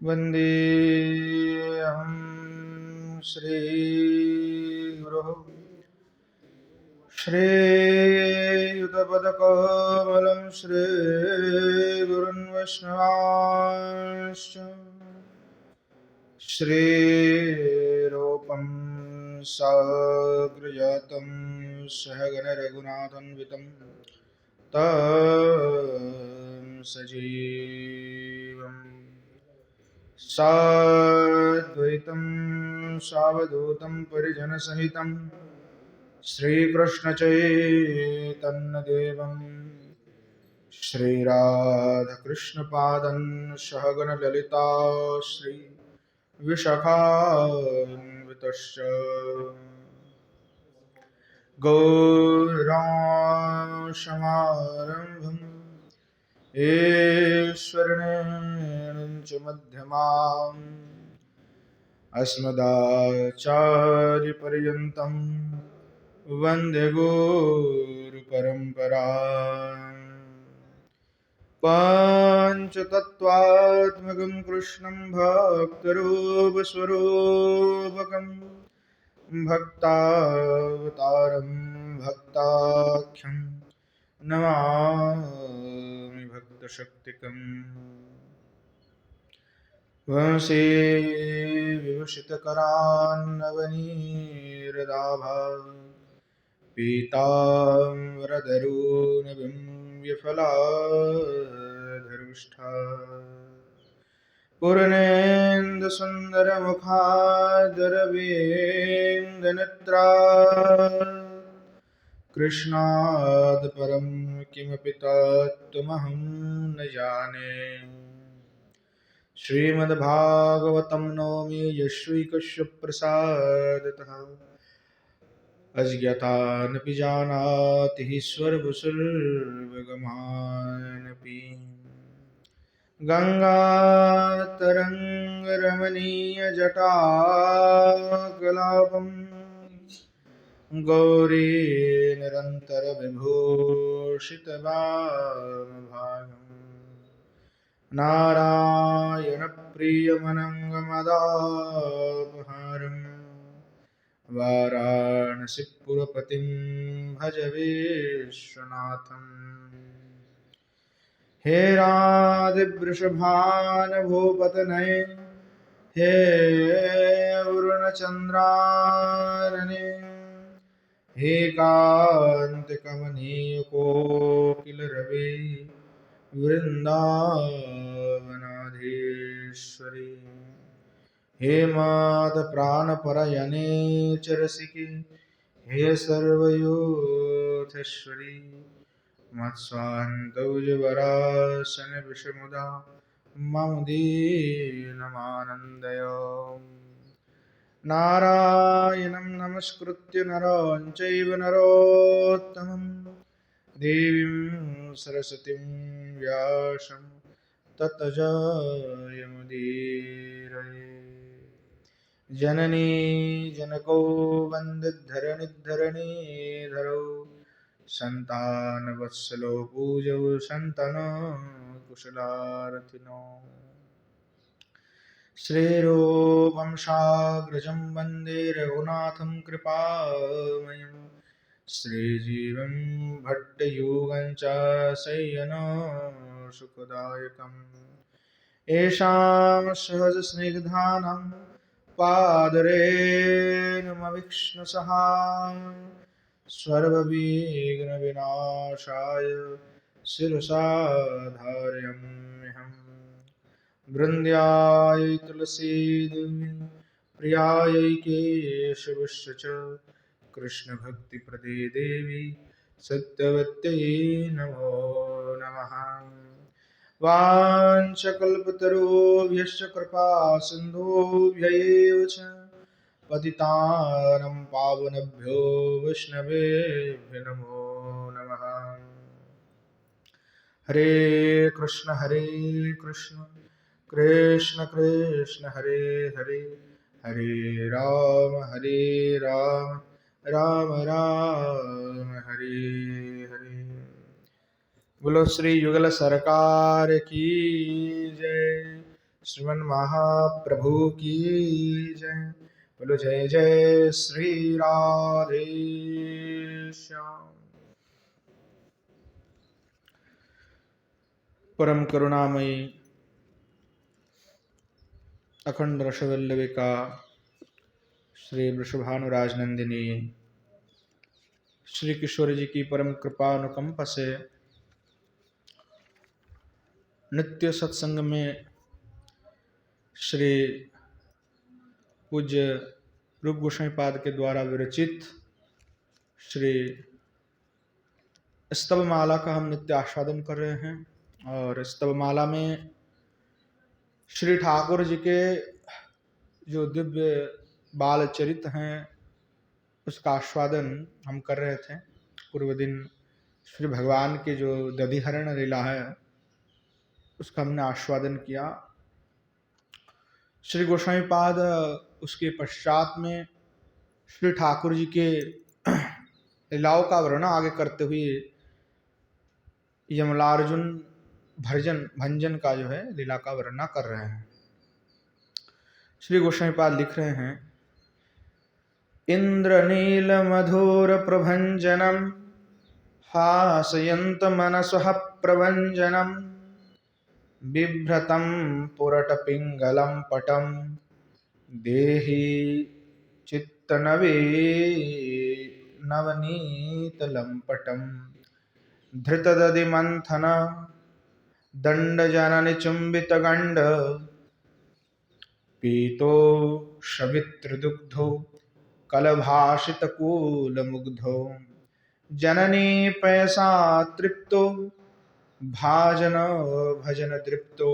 वन्देऽहं श्रीगुरुः श्रीयुतपदकमलं श्रीगुरुन् वैष्णवांश्च श्रीरूपं साग्रजातं सहगणरघुनाथान्वितं तं सजीवम् साद्वैतं सावधूतं परिजनसहितं श्रीकृष्णचैतन्यदेवं श्रीराधाकृष्णपादं सहगणललिता श्रीविशाखान्वितश्च गौराशमारम्भम् ईश्वरनेमिञ्च मध्यमाम् अस्मदाचार्यपर्यन्तं वन्दे गुरुपरम्पराम् पञ्चतत्त्वात्मकं कृष्णं भक्तरूपस्वरूपकं भक्तावतारं भक्ताख्यं नमामि भक्तशक्तिकम् वंशी विभूषितकरान्नवनीरदाभा पीताम्बरधरूणिं विफलाधरुष्ठा पूर्णेन्दुसुन्दरमुखादरविन्दनेत्रा कृष्णात् परं किमपि तत्त्वमहं न जाने। श्रीमद्भागवतं नौमि यश्वैकश्यप्रसादतः अज्ञातानपि जानाति ईश्वरवसुर्वगमानपि गङ्गातरङ्गरमणीयजटाकलापं गौरी निरन्तरविभूषितवामभागम् नारायणप्रियमनङ्गमदापहारम् वाराणसीपुरपतिं भज विश्वनाथम्। हे राधिवृषभानुभूपतनये हे वरुणचन्द्रानने हे कान्तिकमनीयकोकिलरवे वृन्दावनाधीश्वरी हे मातप्राणपरायणे च रसिके हे सर्वयोधेश्वरी मत्स्वान्तौजवरासन विषमुदा मम दीनमानन्दय। नारायणं नमस्कृत्य नरं चैव नरोत्तमं देवीं सरस्वतीं व्यासं ततो जयमुदीरये। जननी जनको वन्दिद्धरणिद्धरणीधरो सन्तानवत्सलो पूजौ सन्तनकुशलार्थिनो। श्रीरूपं साग्रजं वन्दे रघुनाथं कृपामयं श्रीजीवं भट्टयुगं च शय्यनो सुखदायकम्। येषां सहजस्निग्धानां पादरेणुमविष्णुसहाय सर्वविघ्नविनाशाय शिरसा धारयाम्यहम्। वृन्द्याय तुलसीदेवी प्रियायै केशवस्य च कृष्णभक्तिप्रदे देवी सत्यवत्यै नमो नमः। वाञ्छकल्पतरुभ्यश्च कृपासिन्धुभ्यैव च पतितानं पावनेभ्यो वैष्णवेभ्यो नमो नमः। हरे कृष्ण कृष्ण कृष्ण हरे हरे हरे राम राम राम हरे हरे। बोलो श्री युगल सरकार की जय। श्रीमन महाप्रभु की जय। बोलो जय जय श्री राधे श्याम। परम करुणामयी अखंड रसवल्लभिका श्री वृषभानुराज नंदिनी श्री किशोर जी की परम कृपा अनुकंप से नित्य सत्संग में श्री पूज्य रूप गोस्वामी पाद के द्वारा विरचित श्री स्तव माला का हम नित्य आस्वादन कर रहे हैं। और स्तव माला में श्री ठाकुर जी के जो दिव्य बाल चरित हैं उसका आस्वादन हम कर रहे थे। पूर्व दिन श्री भगवान के जो दधिहरण लीला है उसका हमने आस्वादन किया। श्री गोस्वामी पाद उसके पश्चात में श्री ठाकुर जी के लीलाओं का वर्णन आगे करते हुए यमलार्जुन भंजन का जो है लीला का वर्णन कर रहे हैं। श्री गोस्वामी पाद लिख रहे हैं, इंद्रनील मधुर प्रभंजनम हासयंत मनसः प्रभंजनम बिभ्रतं पुरट पिंगलम पटम देहि चित्तनवे नवनीत लंपटम धृतदधि मंथन दंड जननि चुंबित गंड पीतो शवित्र दुग्धो कलभाषित कूल मुग्धो जननी पैसा तृप्तो भाजन भजन दृप्तो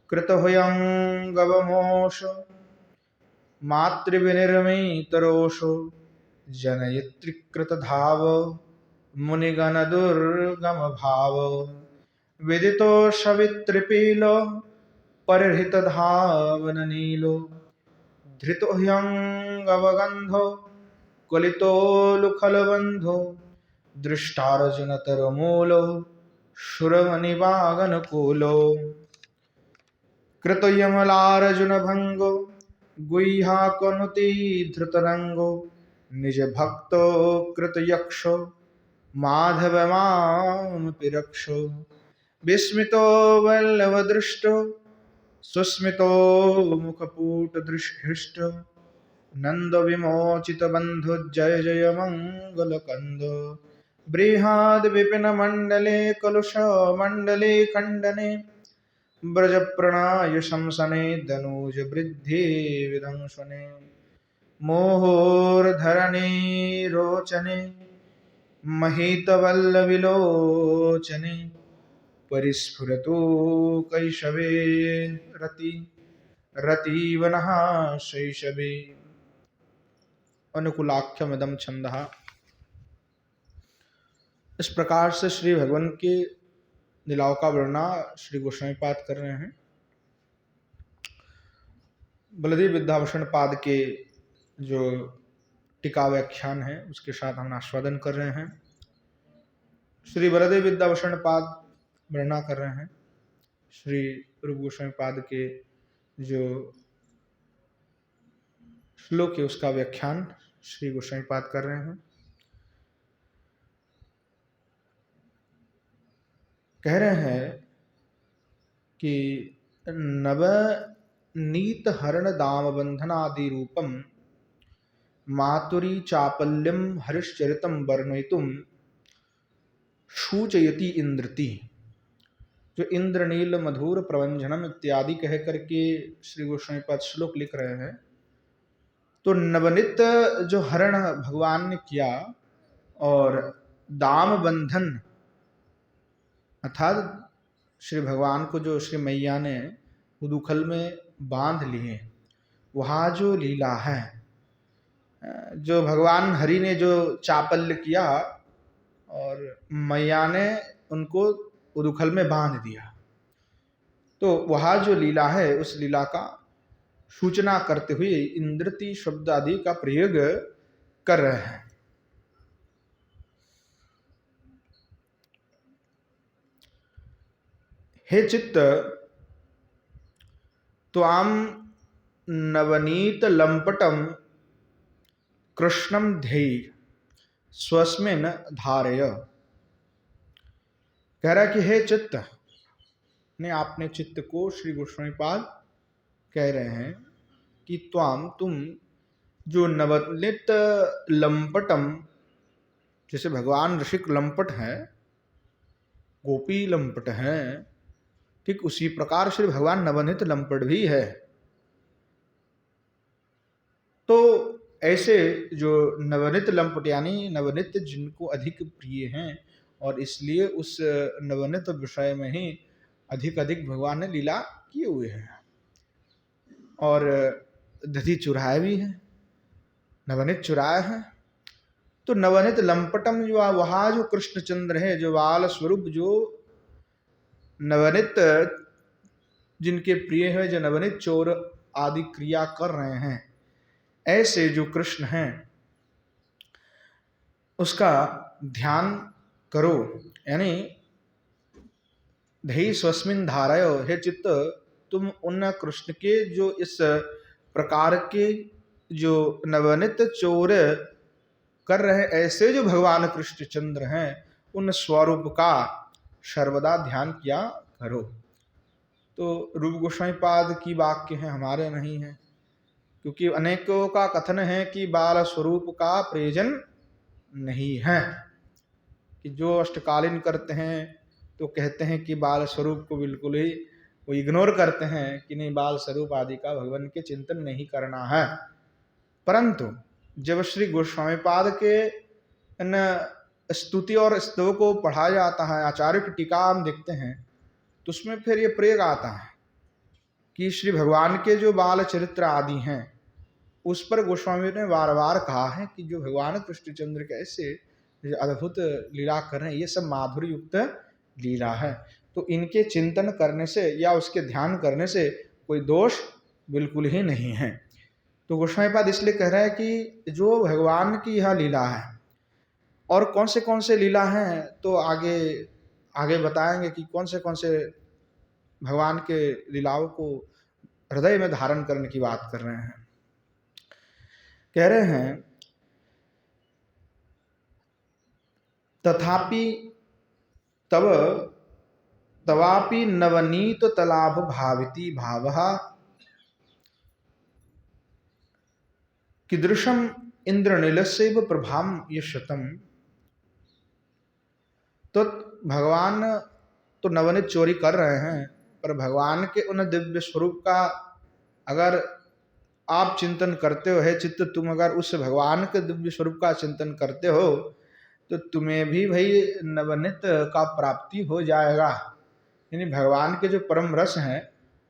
कृतहुयंगवमोष मातृविनिर्मितरोषो जनयित्री कृतधाव मुनिगण दुर्गम भाव विदितो शवित्रिपीलो परिहृत धावन नीलो धृतोह्यंगवगंधो कलितोलुखलबंधो दृष्टार्जुन तरमूलो शुरमनिवागनकूलो कृतयमलार्जुन भंगो गुह्याकनुति धृतरंगो निज भक्तो कृतयक्षो माधवमामपि रक्षो विस्मितो वल्लभदृष्टो सुस्मितो मुखपूटदृष्टो नंद विमोचित बंधु जय जय मंगल कंद बृहद विपिन मंडले कलुष मंडले खंडने ब्रज प्रणाय शंसने दनुज वृद्धि विदंशने मोहोर्धरणे रोचने महित वल्लविलोचने परिस्फुरतु कैशवे रतिवनः शैशवे अनुकूलाख्यमिदं छंदः। इस प्रकार से श्री भगवान के लीलाओं का वर्णन श्री गोस्वामी पाद कर रहे हैं। बलदेव विद्याभूषण पाद के जो टीका व्याख्यान है उसके साथ हम आस्वादन कर रहे हैं। श्री बलदेव विद्याभूषण पाद वर्णन कर रहे हैं। श्री रूप गोस्वामी पाद के जो श्लोक है उसका व्याख्यान श्री गोस्वामी पाद कर रहे हैं। कह रहे हैं कि नवनीत हरण दाम बंधनादि रूपम मातुरी चापल्यम हरिश्चरितम वर्णयितुम सूचयति इंद्रति। जो इंद्रनील मधुर प्रवंजनम इत्यादि कह करके श्री गोस्वामी पाद श्लोक लिख रहे हैं। तो नवनीत जो हरण भगवान ने किया और दाम बंधन अर्थात श्री भगवान को जो श्री मैया ने उदुखल में बांध लिए, वहाँ जो लीला है, जो भगवान हरि ने जो चापल्य किया और मैया ने उनको उदुखल में बांध दिया, तो वहाँ जो लीला है उस लीला का सूचना करते हुए इंद्रति शब्द आदि का प्रयोग कर रहे हैं। हे चित्त, त्वाम नवनीत लंपटम कृष्णम ध्येय स्वस्मिन धारय। कह रहा कि हे चित्त, ने आपने चित्त को, श्री गोस्वामीपाद कह रहे हैं कि त्वाम तुम जो नवनीत लंपटम, जैसे भगवान ऋषिक लंपट हैं, गोपी लंपट हैं, ठीक उसी प्रकार श्री भगवान नवनीत लंपट भी है। तो ऐसे जो नवनीत लंपट यानी नवनीत जिनको अधिक प्रिय हैं, और इसलिए उस नवनीत विषय में ही अधिक अधिक भगवान ने लीला किए हुए हैं, और दधि चुराए भी है, नवनीत चुराए हैं। तो नवनीत लंपटम जो वहाँ जो कृष्णचंद्र है, जो बाल स्वरूप, जो नवनीत जिनके प्रिय है, जो नवनीत चोर आदि क्रिया कर रहे हैं, ऐसे जो कृष्ण हैं उसका ध्यान करो। यानी धैर्य स्वस्मिन धारयो, हे चित्त तुम उन कृष्ण के जो इस प्रकार के जो नवनीत चोर कर रहे ऐसे जो भगवान कृष्णचंद्र हैं, उन स्वरूप का सर्वदा ध्यान किया करो। तो रूप गोस्वामी पाद की वाक्य है, हमारे नहीं है, क्योंकि अनेकों का कथन है कि बाल स्वरूप का प्रयोजन नहीं है, कि जो अष्टकालीन करते हैं तो कहते हैं कि बाल स्वरूप को बिल्कुल ही वो इग्नोर करते हैं कि नहीं, बाल स्वरूप आदि का भगवान के चिंतन नहीं करना है। परंतु जब श्री गोस्वामी पाद के इन स्तुति और स्तव को पढ़ा जाता है, आचार्य की टीका हम देखते हैं, तो उसमें फिर ये प्रयोग आता है कि श्री भगवान के जो बाल चरित्र आदि हैं उस पर गोस्वामी ने बार बार कहा है कि जो भगवान कृष्णचंद्र कैसे अद्भुत लीला कर रहे हैं, ये सब माधुर्य युक्त लीला है। तो इनके चिंतन करने से या उसके ध्यान करने से कोई दोष बिल्कुल ही नहीं है। तो गोस्वामी पाद इसलिए कह रहा है कि जो भगवान की यह लीला है, और कौन से लीला हैं तो आगे आगे बताएंगे कि कौन से भगवान के लीलाओं को हृदय में धारण करने की बात कर रहे हैं। कह रहे हैं तथापि तब तवापि नवनीत तलाभ भाविति भावः कीदृशम इंद्रनीलस्यैव प्रभाम यशतम। तो भगवान तो नवनीत चोरी कर रहे हैं, पर भगवान के उन दिव्य स्वरूप का अगर आप चिंतन करते हो, है चित्त तुम अगर उस भगवान के दिव्य स्वरूप का चिंतन करते हो तो तुम्हें भी भाई नवनीत का प्राप्ति हो जाएगा। यानी भगवान के जो परम रस हैं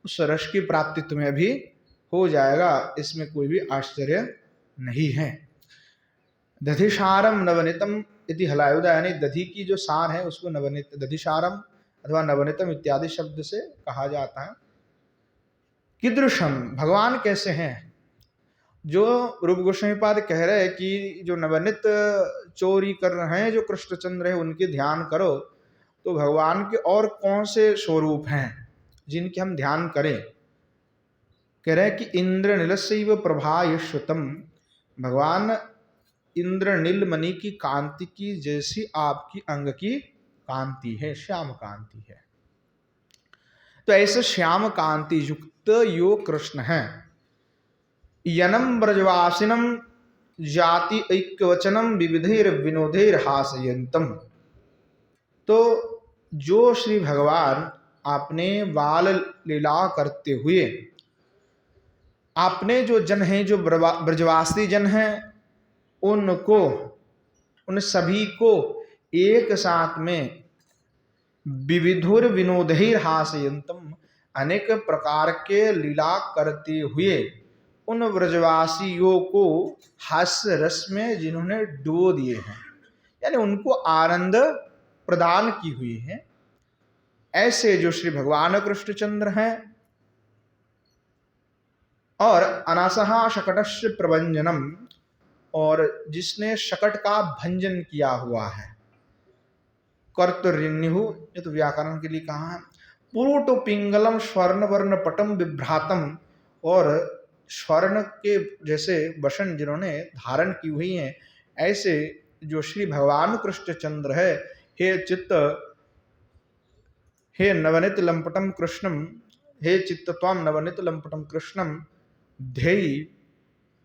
उस रस की प्राप्ति तुम्हें भी हो जाएगा, इसमें कोई भी आश्चर्य नहीं है। दधिसारम नवनीतम इति हलायुधा, यानी दधि की जो सार है उसको नवनीत, दधिसारम अथवा नवनीतम इत्यादि शब्द से कहा जाता है। कीदृशम, भगवान कैसे हैं। जो रूप गोस्वामी पाद कह रहे हैं कि जो नवनीत चोरी कर रहे हैं जो कृष्णचंद्र है उनके ध्यान करो, तो भगवान के और कौन से स्वरूप हैं जिनके हम ध्यान करें। कह रहे हैं कि इंद्र नीलस्यैव प्रभा यश्वतम, भगवान इंद्र नीलमणि की कांति की जैसी आपकी अंग की कांति है, श्याम कांति है। तो ऐसे श्याम कांति युक्त यो कृष्ण है। यनम ब्रजवासिनम जाति ऐक्यवचनम विविधैर विनोदैर हासयंतम। तो जो श्री भगवान आपने बाल लीला करते हुए आपने जो जन हैं, जो ब्रजवासी जन हैं, उनको, उन सभी को एक साथ में विविधुर विनोदैर हासयंतम, अनेक प्रकार के लीला करते हुए उन ब्रजवासियों को हास्य रस में जिन्होंने डुबो दिए हैं, यानी उनको आनंद प्रदान की हुई है, ऐसे जो श्री भगवान कृष्णचंद्र हैं। और अनासहा शकटस्य प्रभंजनम, और जिसने शकट का भंजन किया हुआ है, कर्तृन्यु, ये तो व्याकरण के लिए कहा है, पुरोटो पिंगलम स्वर्ण वर्ण पटम विभ्रातम, और स्वर्ण के जैसे वसन जिन्होंने धारण की हुई हैं, ऐसे जो श्री भगवान कृष्ण चंद्र है, हे चित्त, हे नवनित लंपटम कृष्णम, हे चित्त त्वम नवनित लंपटम कृष्णम ध्येयी,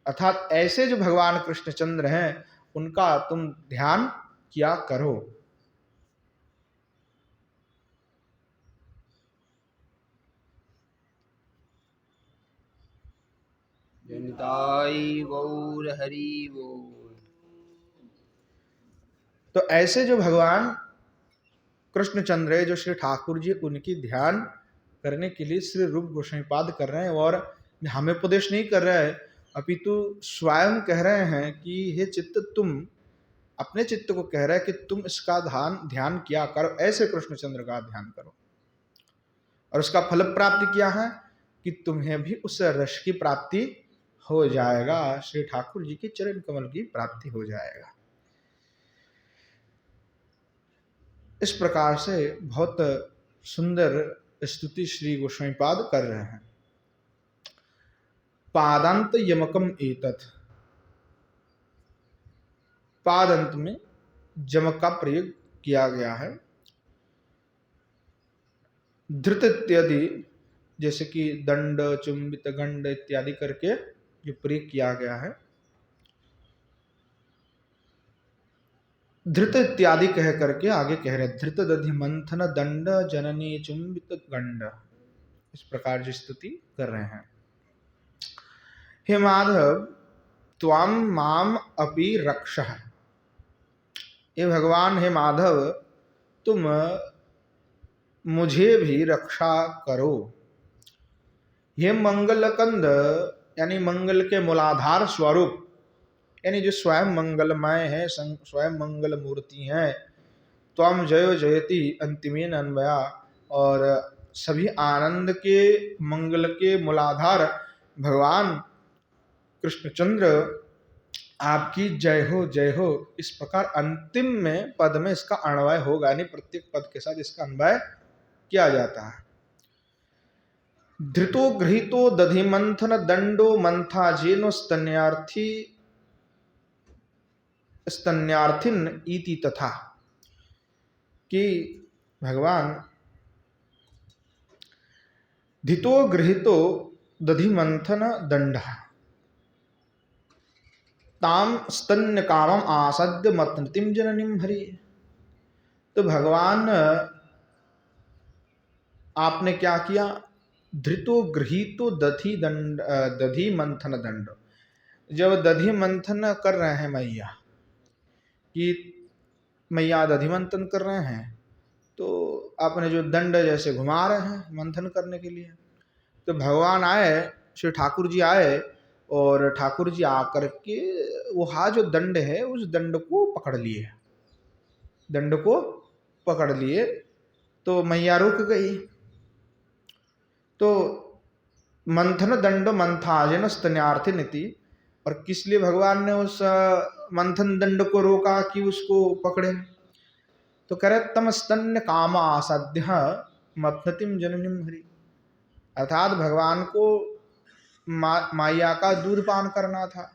अर्थात ऐसे जो भगवान कृष्णचंद्र हैं उनका तुम ध्यान किया करो। जनिताई गौर हरि बोल। तो ऐसे जो भगवान कृष्णचंद्र है, जो श्री ठाकुर जी, उनकी ध्यान करने के लिए श्री रूप गोस्वामीपाद कर रहे हैं, और हमें उपदेश नहीं कर रहे हैं, अपितु स्वयं कह रहे हैं कि हे चित्त, तुम अपने चित्त को कह रहे हैं कि तुम इसका ध्यान किया करो, ऐसे कृष्णचंद्र का ध्यान करो, और उसका फल प्राप्ति क्या है कि तुम्हें भी उस रस की प्राप्ति हो जाएगा, श्री ठाकुर जी के चरण कमल की प्राप्ति हो जाएगा। इस प्रकार से बहुत सुंदर स्तुति श्री गोस्वामीपाद कर रहे हैं। पादांत यमकम एतत्, पादंत में जमक का प्रयोग किया गया है। धृत इत्यादि, जैसे कि दंड, चुंबित, गंड इत्यादि करके जो प्रयोग किया गया है, धृत इत्यादि कह करके आगे कह रहे, धृत दधि मंथन दंड जननी चुंबित गंड, इस प्रकार की स्तुति कर रहे हैं। हे माधव, त्वाम माम अपि रक्षः, ये भगवान हे माधव, तुम मुझे भी रक्षा करो। ये मंगल कंद, यानी मंगल के मूलाधार स्वरूप, यानी जो स्वयं मंगलमय है, स्वयं मंगल मूर्ति है। त्वम जयो जयति अंतिमेन अन्वया, और सभी आनंद के मंगल के मूलाधार भगवान कृष्णचंद्र, आपकी जय हो जय हो, इस प्रकार अंतिम में पद में इसका अन्वय होगा, यानी प्रत्येक पद के साथ इसका अन्वय किया जाता है। धृतो गृहीतो दधि मंथन दंडो मंथा जेनो स्तन्यार्थी स्तन्यार्थिन इति, तथा कि भगवान धितो गृहीतो दधि मंथन दंड ताम स्तन्य कामम आसद्य मतनतिम जननीम हरि। तो भगवान आपने क्या किया, धृतो गृहीतो दधि मंथन दंड, जब दधि मंथन कर रहे हैं मैया, कि मैया दधि मंथन कर रहे हैं, तो आपने जो दंड जैसे घुमा रहे हैं मंथन करने के लिए, तो भगवान आए, श्री ठाकुर जी आए, और ठाकुर जी आकर के वहाँ जो दंड है उस दंड को पकड़ लिए, दंड को पकड़ लिए, तो मैया रुक गई। तो मंथन दंड मंथाजन स्तन्यार्थी नीति, और किस लिए भगवान ने उस मंथन दंड को रोका कि उसको पकड़े, तो कह रहे तम स्तन्य काम आसाध्य मतनतिम जननीम हरि, अर्थात भगवान को माया का दूध पान करना था,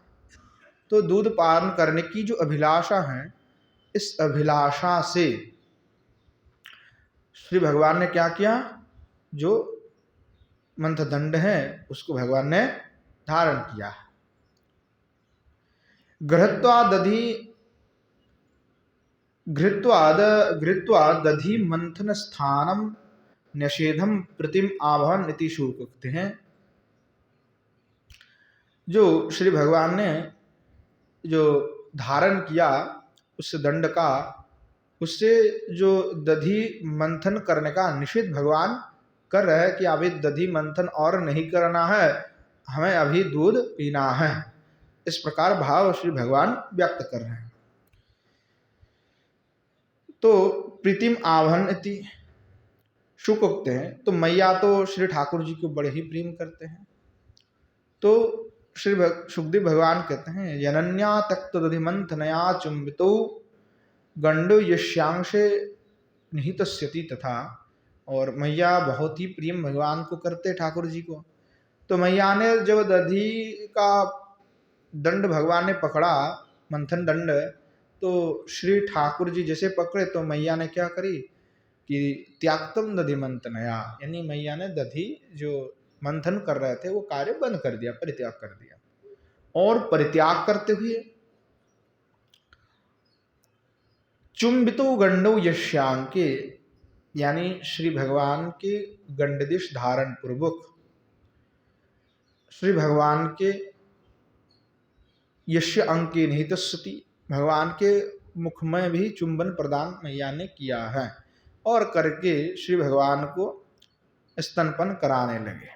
तो दूध पान करने की जो अभिलाषा है, इस अभिलाषा से श्री भगवान ने क्या किया, जो मंथ दंड है उसको भगवान ने धारण किया। घृत्वा दधि मंथन स्थानम निषेधम प्रतिम आभवन इति शुक्ति हैं। जो श्री भगवान ने जो धारण किया उस दंड का, उससे जो दधि मंथन करने का निषेध भगवान कर रहे हैं कि अभी दधि मंथन और नहीं करना है, हमें अभी दूध पीना है, इस प्रकार भाव श्री भगवान व्यक्त कर रहे हैं। तो प्रीतिम आभन इति शुक उगते हैं, तो मैया तो श्री ठाकुर जी को बड़े ही प्रेम करते हैं, तो श्री सुखदेव भगवान कहते हैं जनन्या तक्त दधि मंथनया चुंबितो गंडो यश्यांशे निहितस्यति तथा और मैया बहुत ही प्रेम भगवान को करते ठाकुर जी को। तो मैया ने जब दधी का दंड भगवान ने पकड़ा, मंथन दंड, तो श्री ठाकुर जी जैसे पकड़े तो मैया ने क्या करी कि त्यागतम दधि मंथनया, यानी मैया ने दधी जो मंथन कर रहे थे वो कार्य बंद कर दिया, परित्याग कर दिया। और परित्याग करते हुए चुंबितो गंडो यश्यांके, यानी श्री भगवान के गंडदिश धारण पूर्वक श्री भगवान के यश्य अंके निहित स्तुति, भगवान के मुख में भी चुंबन प्रदान मैया ने किया है और करके श्री भगवान को स्तनपन कराने लगे।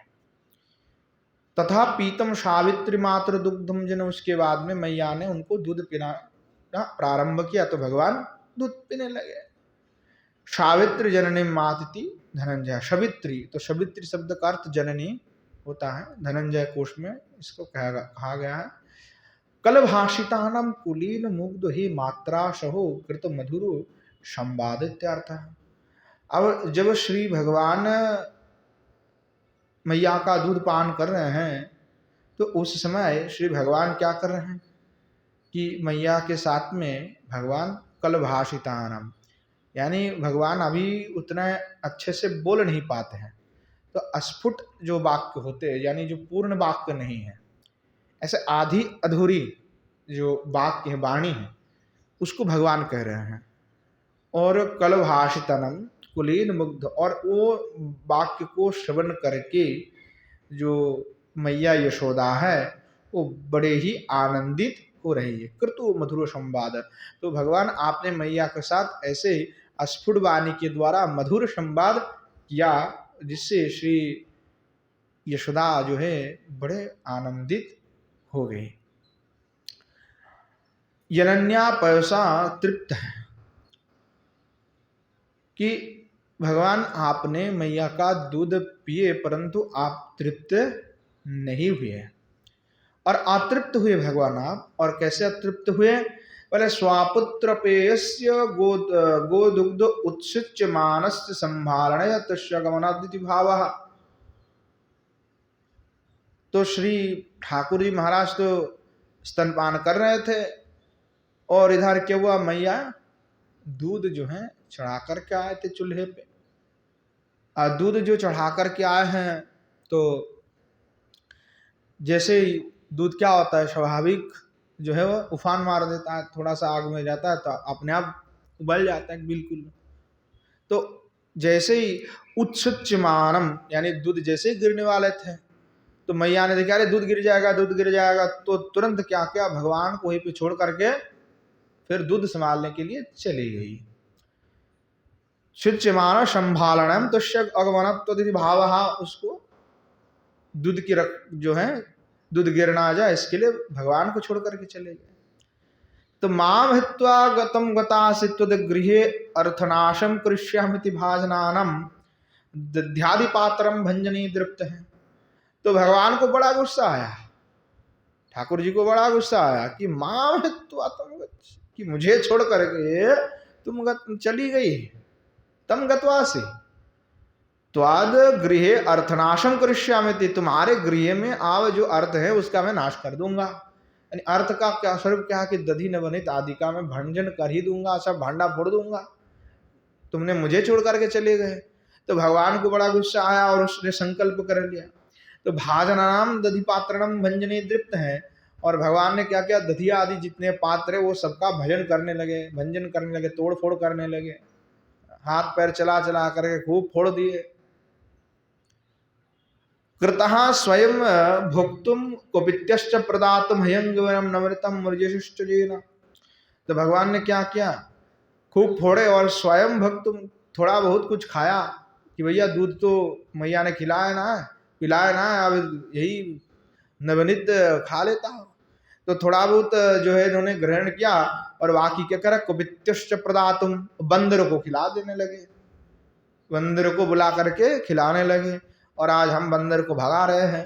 तथा पीतम सावित्री मात्र दुग्धम जन, उसके बाद में मैया ने उनको दूध पीना प्रारंभ किया तो भगवान दूध पीने लगे। सावित्री जननी मातति धनंजय, सवित्री, तो सवित्री शब्द का अर्थ जननी होता है, धनंजय कोश में इसको कहा गया है। कल भाषितानम कुलीन मुग्ध ही मात्रा सहो कृत मधुर संवाद इत्यार्थ है। अब जब श्री भगवान मैया का दूध पान कर रहे हैं तो उस समय श्री भगवान क्या कर रहे हैं कि मैया के साथ में भगवान कल भाषितानम, यानी भगवान अभी उतना अच्छे से बोल नहीं पाते हैं, तो अस्फुट जो वाक्य होते हैं, यानी जो पूर्ण वाक्य नहीं है, ऐसे आधी अधूरी जो वाक्य है, वाणी है, उसको भगवान कह रहे हैं। और कल भाषितनम कुलीन मुग्ध, और वो वाक्य को श्रवण करके जो मैया यशोदा है वो बड़े ही आनंदित हो रही है। कृतु मधुर संवाद, तो भगवान आपने मैया के साथ ऐसे अस्फुट वाणी के द्वारा मधुर संवाद किया जिससे श्री यशोदा जो है बड़े आनंदित हो गई। यनन्या पैसा तृप्त है कि भगवान आपने मैया का दूध पिए परंतु आप तृप्त नहीं हुए, और अतृप्त हुए भगवान आप। और कैसे अतृप्त हुए, पहले स्वापुत्र पेयस्य गोदुग्ध उत्सिच्य मानस्य संभालने तस्य गमनादिति भावः। तो श्री ठाकुर जी महाराज तो स्तनपान कर रहे थे और इधर क्या हुआ, मैया दूध जो है चढ़ा करके आए थे चूल्हे पे। दूध जो चढ़ा करके आए हैं तो जैसे ही दूध क्या होता है, स्वाभाविक जो है वो उफान मार देता है, थोड़ा सा आग में जाता है तो अपने आप उबल जाता है बिल्कुल। तो जैसे ही उत्सुच्यमानम, यानी दूध जैसे ही गिरने वाले थे तो मैया ने देखा अरे दूध गिर जाएगा, दूध गिर जाएगा, तो तुरंत क्या किया, भगवान को वहीं पे छोड़ करके फिर दूध संभालने के लिए चली गई। शुच्यमान संभालनम तो अगमनत्व भाव, उसको दूध की जो है दूध गिरना आ जाए इसके लिए भगवान को छोड़ करके चले गए। तो माम हित्वा गतम गतासि त्वद्गृहे अर्थनाशम करिष्यामिति भाजनानम दध्यादि पात्रम भंजनी दृप्त है। तो भगवान को बड़ा गुस्सा आया, ठाकुर जी को बड़ा गुस्सा आया कि माम हित्वा तुम, कि मुझे छोड़ करके तुम चली गई, तम गतवासी त्वाद गृहे अर्थनाशम करिष्यामि, तुम्हारे गृह में आव जो अर्थ है उसका मैं नाश कर दूंगा। यानी अर्थ का क्या स्वरूप क्या कि दधि न बनित आदि का मैं भंजन कर ही दूंगा, सब भांडा फोड़ दूंगा, तुमने मुझे छोड़ करके चले गए। तो भगवान को बड़ा गुस्सा आया और उसने संकल्प कर लिया। तो भाजनाम दधि पात्रणम भंजने दृप्त है, और भगवान ने क्या किया, दधि आदि जितने पात्र है वो सबका भजन करने लगे, भंजन करने लगे, तोड़ फोड़ करने लगे, हाथ पैर चला चला करके खूब फोड़ दिए। कृतः स्वयं भोक्तुम कुपित्यश्च प्रदातुम हयंगवरम नमृतम मृजशिष्टजेन। तो भगवान ने क्या किया, खूब फोड़े और स्वयं भक्तुम, थोड़ा बहुत कुछ खाया कि भैया दूध तो मैया ने खिलाया ना, पिलाया ना, अब यही नवनीत खा लेता हो। तो थोड़ा बहुत जो है इन्होंने ग्रहण किया और बाकी क्या करा, कुपित्यश्च प्रदातुम, बंदर को खिला देने लगे, बंदर को बुला करके खिलाने लगे। और आज हम बंदर को भगा रहे हैं,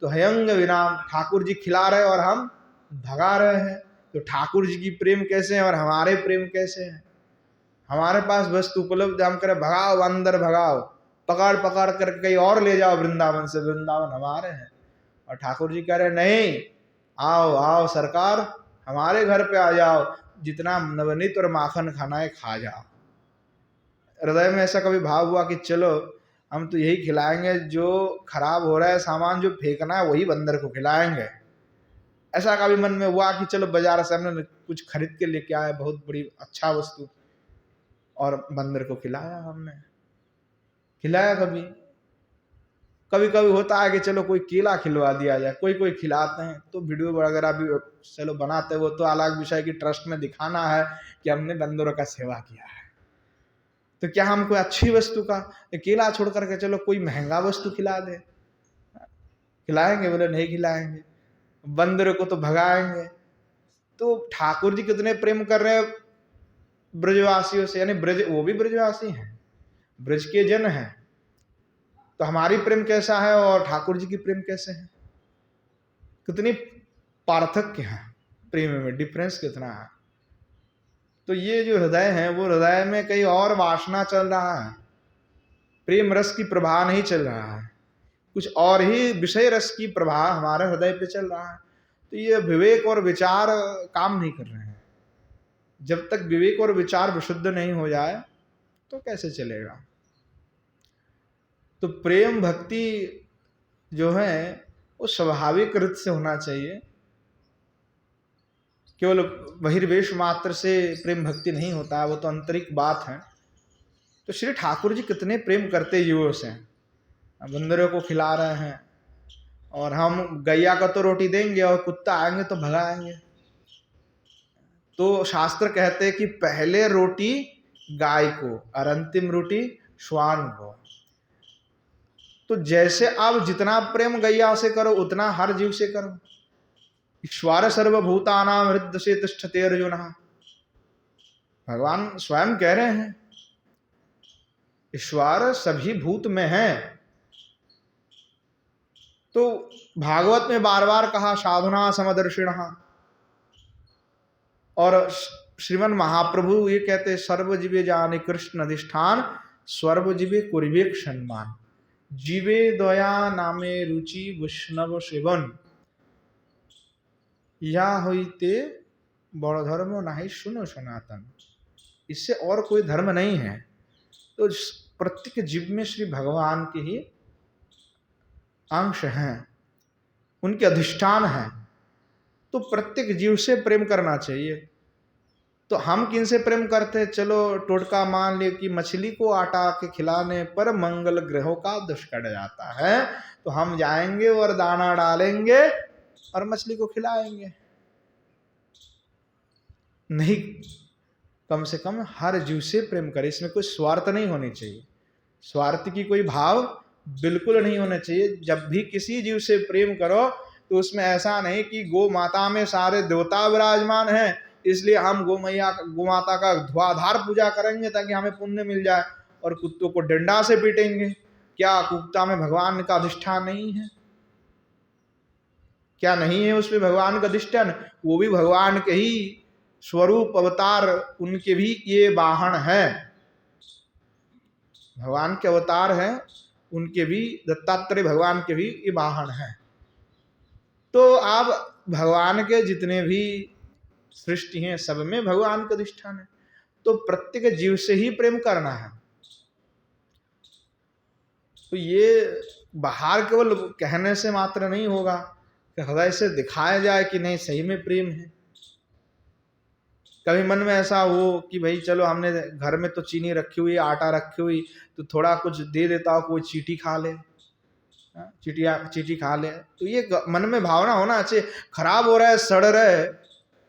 तो हयंग विराम, ठाकुर जी खिला रहे और हम भगा रहे हैं। तो ठाकुर जी की प्रेम कैसे है और हमारे प्रेम कैसे है। हमारे पास वस्तु उपलब्ध, हम करें भगाओ बंदर भगाओ, पकड़ पकड़ कर कहीं और ले जाओ वृंदावन से, वृंदावन हमारे हैं। और ठाकुर जी कह रहे नहीं, आओ आओ सरकार, हमारे घर पे आ जाओ, जितना नवनीत और माखन खाना है खा जाओ। हृदय में ऐसा कभी भाव हुआ कि चलो हम तो यही खिलाएंगे, जो खराब हो रहा है सामान जो फेंकना है वही बंदर को खिलाएंगे। ऐसा कभी मन में हुआ कि चलो बाजार से हमने कुछ खरीद के लेके आए, बहुत बड़ी अच्छा वस्तु, और बंदर को खिलाया हमने, खिलाया। कभी कभी कभी होता है कि चलो कोई केला खिलवा दिया जाए, कोई कोई खिलाते हैं, तो वीडियो वगैरह भी चलो बनाते हैं, वो तो अलग विषय की ट्रस्ट में दिखाना है कि हमने बंदरों का सेवा किया है। तो क्या हम कोई अच्छी वस्तु का, केला छोड़ करके चलो कोई महंगा वस्तु खिला दे, खिलाएंगे? बोले नहीं खिलाएंगे, बंदर को तो भगाएंगे। तो ठाकुर जी कितने प्रेम कर रहे हैं ब्रजवासियों से, यानी ब्रज, वो भी ब्रजवासी हैं, ब्रज के जन हैं। तो हमारी प्रेम कैसा है और ठाकुर जी की प्रेम कैसे है? कितनी पार्थक्य है प्रेम में, डिफरेंस कितना है। तो ये जो हृदय है वो हृदय में कहीं और वासना चल रहा है, प्रेम रस की प्रवाह नहीं चल रहा है, कुछ और ही विषय रस की प्रवाह हमारे हृदय पे चल रहा है। तो ये विवेक और विचार काम नहीं कर रहे हैं। जब तक विवेक और विचार विशुद्ध नहीं हो जाए तो कैसे चलेगा? तो प्रेम भक्ति जो है वो स्वाभाविक रूप से होना चाहिए, केवल बहिर्वेश मात्र से प्रेम भक्ति नहीं होता है, वो तो आंतरिक बात है। तो श्री ठाकुर जी कितने प्रेम करते युवों से, बंदरों को खिला रहे हैं, और हम गैया का तो रोटी देंगे और कुत्ता आएंगे तो भगाएंगे। तो शास्त्र कहते हैं कि पहले रोटी गाय को और अंतिम रोटी श्वान को। तो जैसे आप जितना प्रेम गैया से करो उतना हर जीव से करो। ईश्वर सर्वभूतानां हृदय से तिष्ठते अर्जुन, भगवान स्वयं कह रहे हैं ईश्वर सभी भूत में है। तो भागवत में बार बार कहा साधुना समदर्शिणः, और श्रीमन महाप्रभु ये कहते सर्वजीवे जाने कृष्ण अधिष्ठान, सर्वजीवे कुर्वेक सम्मान, जीवे दया नामे रुचि वैष्णव सेवन, या होते बड़ धर्म नहीं सुनो सनातन। इससे और कोई धर्म नहीं है। तो प्रत्येक जीव में श्री भगवान के ही अंश हैं, उनके अधिष्ठान हैं। तो प्रत्येक जीव से प्रेम करना चाहिए। तो हम किन से प्रेम करते हैं? चलो टोटका मान ले कि मछली को आटा के खिलाने पर मंगल ग्रहों का दुष्कड़ जाता है, तो हम जाएंगे और दाना डालेंगे और मछली को खिलाएंगे। नहीं, कम से कम हर जीव से प्रेम करें, इसमें कोई स्वार्थ नहीं होनी चाहिए, स्वार्थ की कोई भाव बिल्कुल नहीं होना चाहिए। जब भी किसी जीव से प्रेम करो तो उसमें ऐसा नहीं कि गौ माता में सारे देवता विराजमान हैं इसलिए हम गौ माता का धुआधार पूजा करेंगे ताकि हमें पुण्य मिल जाए, और कुत्तों को डंडा से पीटेंगे। क्या कुत्ता में भगवान का अधिष्ठान नहीं है? क्या नहीं है उसमें भगवान का अधिष्ठान? वो भी भगवान के ही स्वरूप अवतार, उनके भी ये वाहन है, भगवान के अवतार हैं, उनके भी दत्तात्रेय भगवान के भी ये वाहन है। तो आप भगवान के जितने भी सृष्टि हैं सब में भगवान का अधिष्ठान है। तो प्रत्येक जीव से ही प्रेम करना है। तो ये बाहर केवल कहने से मात्र नहीं होगा, कि हृदय से दिखाया जाए कि नहीं सही में प्रेम है। कभी मन में ऐसा हो कि भाई चलो हमने घर में तो चीनी रखी हुई, आटा रखी हुई, तो थोड़ा कुछ दे देता हो, कोई चीटी खा ले, चीटी खा ले। तो ये मन में भावना होना चाहिए। खराब हो रहा है, सड़ रहा है,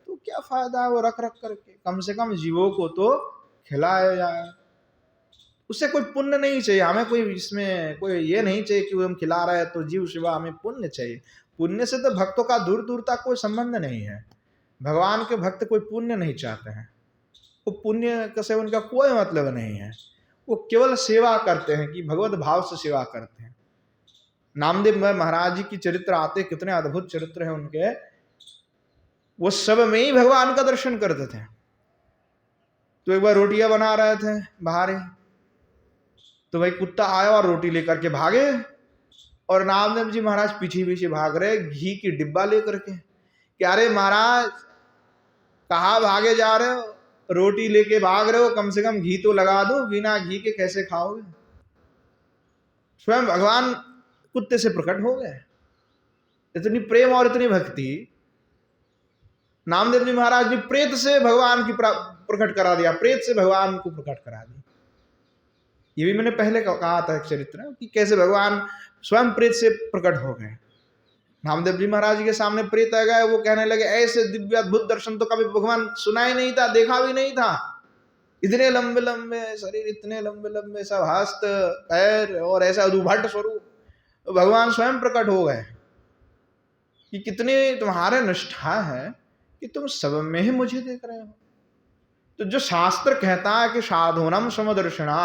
तो क्या फायदा है वो रख रख करके? कम से कम जीवों को तो खिलाया जाए, उससे कोई पुण्य नहीं चाहिए हमें, कोई इसमें कोई ये नहीं चाहिए कि हम खिला रहे हैं तो जीव शिवा हमें पुण्य चाहिए। पुण्य से तो भक्तों का दूर दूर तक कोई संबंध नहीं है। भगवान के भक्त कोई पुण्य नहीं चाहते हैं, वो पुण्य से उनका कोई मतलब नहीं है। वो केवल सेवा करते हैं कि भगवत भाव से सेवा करते हैं। नामदेव महाराज जी की चरित्र आते, कितने अद्भुत चरित्र हैं उनके। वो सब में ही भगवान का दर्शन करते थे। तो एक बार रोटियां बना रहे थे बाहर ही, तो भाई कुत्ता आया और रोटी लेकर के भागे, और नामदेव जी महाराज पीछे पीछे भाग रहे घी की डिब्बा लेकर के। कि अरे महाराज कहाँ भागे जा रहे हो, रोटी लेके भाग रहे हो, कम से कम घी तो लगा दो, बिना घी के कैसे खाओगे। स्वयं भगवान कुत्ते से प्रकट हो गए। इतनी प्रेम और इतनी भक्ति, नामदेव जी महाराज ने प्रेत से भगवान की प्रकट करा दिया, प्रेत से भगवान को प्रकट करा दिया। ये भी मैंने पहले कहा था एक चरित्र कि कैसे भगवान स्वयं प्रेत से प्रकट हो गए। नामदेव जी महाराज के सामने प्रेत आ गए, वो कहने लगे ऐसे दिव्य अद्भुत दर्शन तो कभी भगवान सुना ही नहीं था, देखा भी नहीं था। इतने लंबे लंबे शरीर, इतने लंबे लंबे सब हस्त पैर और ऐसा अदुभट स्वरूप, तो भगवान स्वयं प्रकट हो गए कि कितने तुम्हारे निष्ठा है कि तुम सब में ही मुझे देख रहे हो। तो जो शास्त्र कहता है कि साधुनम समदर्शना,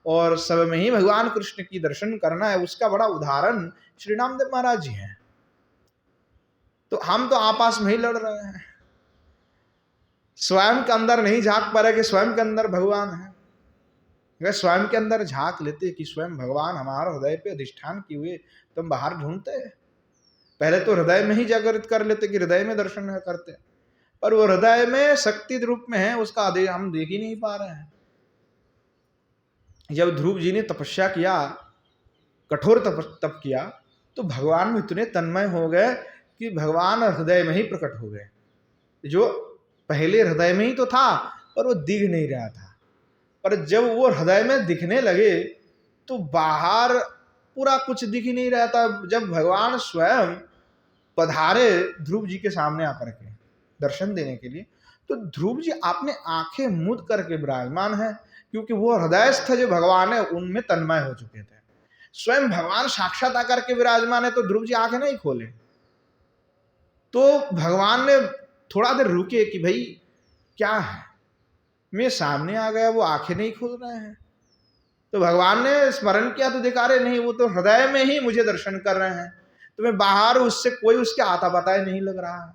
और सब में ही भगवान कृष्ण की दर्शन करना है, उसका बड़ा उदाहरण श्री नामदेव महाराज जी हैं। तो हम तो आपस में ही लड़ रहे हैं, स्वयं के अंदर नहीं झांक पा रहे कि स्वयं के अंदर भगवान है। अगर स्वयं के अंदर झांक लेते कि स्वयं भगवान हमारे हृदय पे अधिष्ठान किए हुए, तो हम बाहर ढूंढते। पहले तो हृदय में ही जागृत कर लेते कि हृदय में दर्शन करते, पर वो हृदय में शक्ति रूप में है, उसका आदेश हम देख ही नहीं पा रहे हैं। जब ध्रुव जी ने तपस्या किया, कठोर तप किया, तो भगवान में इतने तन्मय हो गए कि भगवान हृदय में ही प्रकट हो गए। जो पहले हृदय में ही तो था पर वो दिख नहीं रहा था, पर जब वो हृदय में दिखने लगे तो बाहर पूरा कुछ दिख ही नहीं रहा था। जब भगवान स्वयं पधारे ध्रुव जी के सामने आकर के दर्शन देने के लिए, तो ध्रुव जी आपने आंखें मूंद करके विराजमान है, क्योंकि वो हृदयस्थ जो भगवान है उनमें तन्मय हो चुके थे। स्वयं भगवान साक्षात आकर के विराजमान है, तो ध्रुव जी आंखें नहीं खोले। तो भगवान ने थोड़ा देर रुके कि भाई क्या है, मैं सामने आ गया, वो आंखें नहीं खोल रहे हैं। तो भगवान ने स्मरण किया तो देखा रहे नहीं, वो तो हृदय में ही मुझे दर्शन कर रहे हैं, तो मैं बाहर उससे कोई उसके आता पता ही नहीं लग रहा है।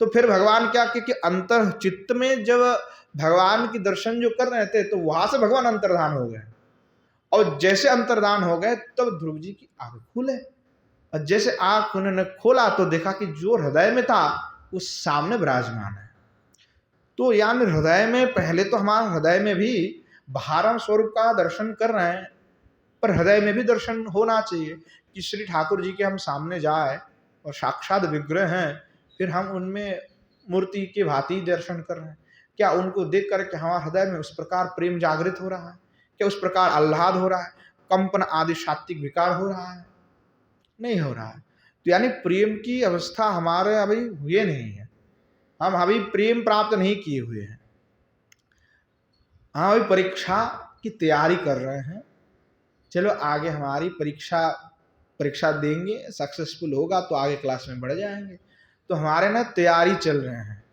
तो फिर भगवान क्या कि अंतर चित्त में जब भगवान की दर्शन जो कर रहे थे, तो वहां से भगवान अंतर्धान हो गए, और जैसे अंतर्धान हो गए तब ध्रुव जी की आंख खुले, और जैसे आंख उन्होंने खोला तो देखा कि जो हृदय में था उस सामने विराजमान है। तो यानी हृदय में, पहले तो हमारे हृदय में भी बाहर स्वरूप का दर्शन कर रहे हैं, पर हृदय में भी दर्शन होना चाहिए कि श्री ठाकुर जी के हम सामने जाए और साक्षात विग्रह हैं, फिर हम उनमें मूर्ति के भांति दर्शन कर रहे हैं। क्या उनको देख करके हमारे हृदय में उस प्रकार प्रेम जागृत हो रहा है, क्या उस प्रकार आह्लाद हो रहा है, कंपन आदि सात्विक विकार हो रहा है? नहीं हो रहा है। तो यानी प्रेम की अवस्था हमारे अभी हुए नहीं है, हम अभी प्रेम प्राप्त नहीं किए हुए हैं। हम अभी परीक्षा की तैयारी कर रहे हैं। चलो आगे हमारी परीक्षा देंगे, सक्सेसफुल होगा तो आगे क्लास में बढ़ जाएंगे। तो हमारे ना तैयारी चल रहे हैं,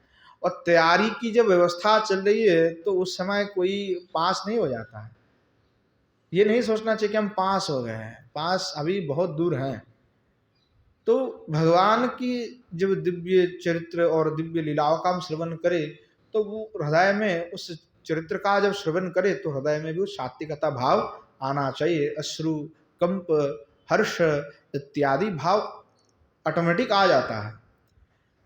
और तैयारी की जब व्यवस्था चल रही है तो उस समय कोई पास नहीं हो जाता है। ये नहीं सोचना चाहिए कि हम पास हो गए हैं, पास अभी बहुत दूर हैं। तो भगवान की जब दिव्य चरित्र और दिव्य लीलाओं का हम श्रवण करें, तो वो हृदय में उस चरित्र का जब श्रवण करे तो हृदय में भी उस सात्विकता भाव आना चाहिए। अश्रु, कंप, हर्ष इत्यादि भाव ऑटोमेटिक आ जाता है।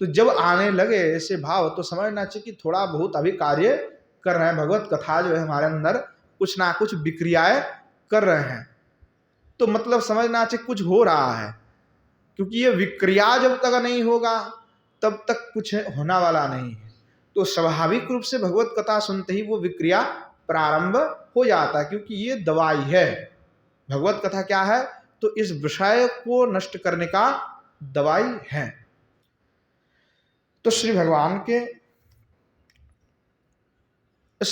तो जब आने लगे ऐसे भाव तो समझना चाहिए कि थोड़ा बहुत अभी कार्य कर रहे हैं, भगवत कथा जो है हमारे अंदर कुछ ना कुछ विक्रियाएं कर रहे हैं। तो मतलब समझना चाहिए कुछ हो रहा है, क्योंकि ये विक्रिया जब तक नहीं होगा तब तक कुछ होना वाला नहीं है। तो स्वाभाविक रूप से भगवत कथा सुनते ही वो विक्रिया प्रारंभ हो जाता है, क्योंकि ये दवाई है। भगवत कथा क्या है? तो इस विषय को नष्ट करने का दवाई है। तो श्री भगवान के इस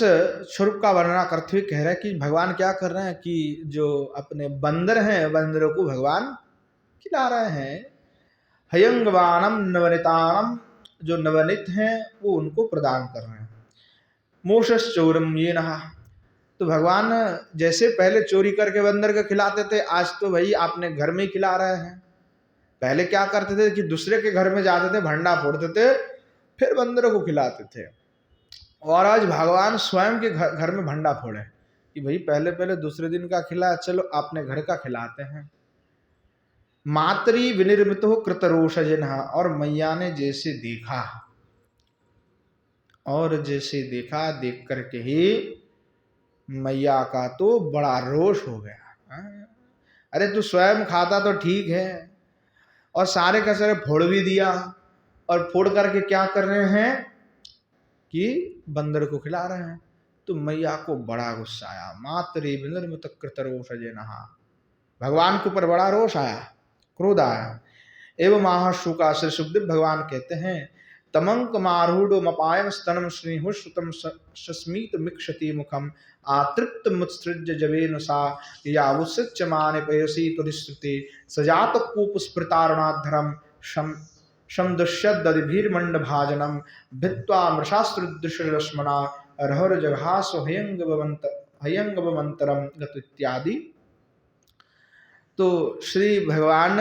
स्वरूप का वर्णना करते हुए कह रहे हैं कि भगवान क्या कर रहे हैं कि जो अपने बंदर हैं, बंदरों को भगवान खिला रहे हैं। हयंगवानम नवनितानम, जो नवनित हैं वो उनको प्रदान कर रहे हैं। मोशश्चौरम ये नहा, तो भगवान जैसे पहले चोरी करके बंदर को खिलाते थे, आज तो भाई आपने घर में ही खिला रहे हैं। पहले क्या करते थे कि दूसरे के घर में जाते थे, भंडा फोड़ते थे, फिर बंदरों को खिलाते थे। और आज भगवान स्वयं के घर में भंडा फोड़े, कि भाई पहले पहले दूसरे दिन का खिला, चलो अपने घर का खिलाते हैं। मातरी विनिर्मित हो कृतरोष जिन्हा, और मैया ने जैसे देखा, और जैसे देखा, देख करके ही मैया का तो बड़ा रोष हो गया। अरे तू स्वयं खाता तो ठीक है, और सारे का सारे फोड़ भी दिया, और फोड़ करके क्या कर रहे हैं कि बंदर को खिला रहे हैं। तो मैया को बड़ा गुस्सा आया। मातरी विनिर्मित कृतरोष जिन्हा, भगवान के ऊपर बड़ा रोष आया, क्रोध आया। एवं महाशुका श्री सुखदेव भगवान कहते हैं, तमंक मारूढ़ मपायम स्तनम स्नेहुश्रुतम सस्मीत मिक्षति मुखम आतृप्त मुत्सृज जवेन सा यावुसच्च माने पयसी तुरिश्रुते सजात कूप स्फृतारुणाधरम शमदुष्यदधिर्मंड भाजनम भित्वा मृषास्त्रदृश्यरश्मना अर्हर जघास हयंगवंतरम गत इत्यादि। तो श्री भगवान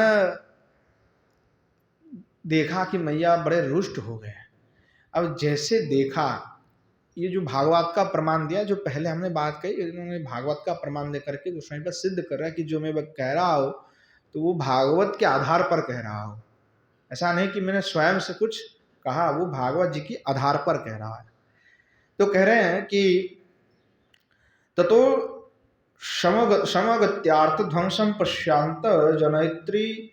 देखा कि मैया बड़े रुष्ट हो गए। अब जैसे देखा, ये जो भागवत का प्रमाण दिया, जो पहले हमने बात कही, इन्होंने भागवत का प्रमाण दे करके गोस्वामी पर सिद्ध कर रहा है कि जो मैं कह रहा हूं तो वो भागवत के आधार पर कह रहा हूं। ऐसा नहीं कि मैंने स्वयं से कुछ कहा, वो भागवत जी के आधार पर कह रहा है। तो कह रहे हैं कि ततो समगत्यार्थ ध्वंसम पश्यांत जनयत्री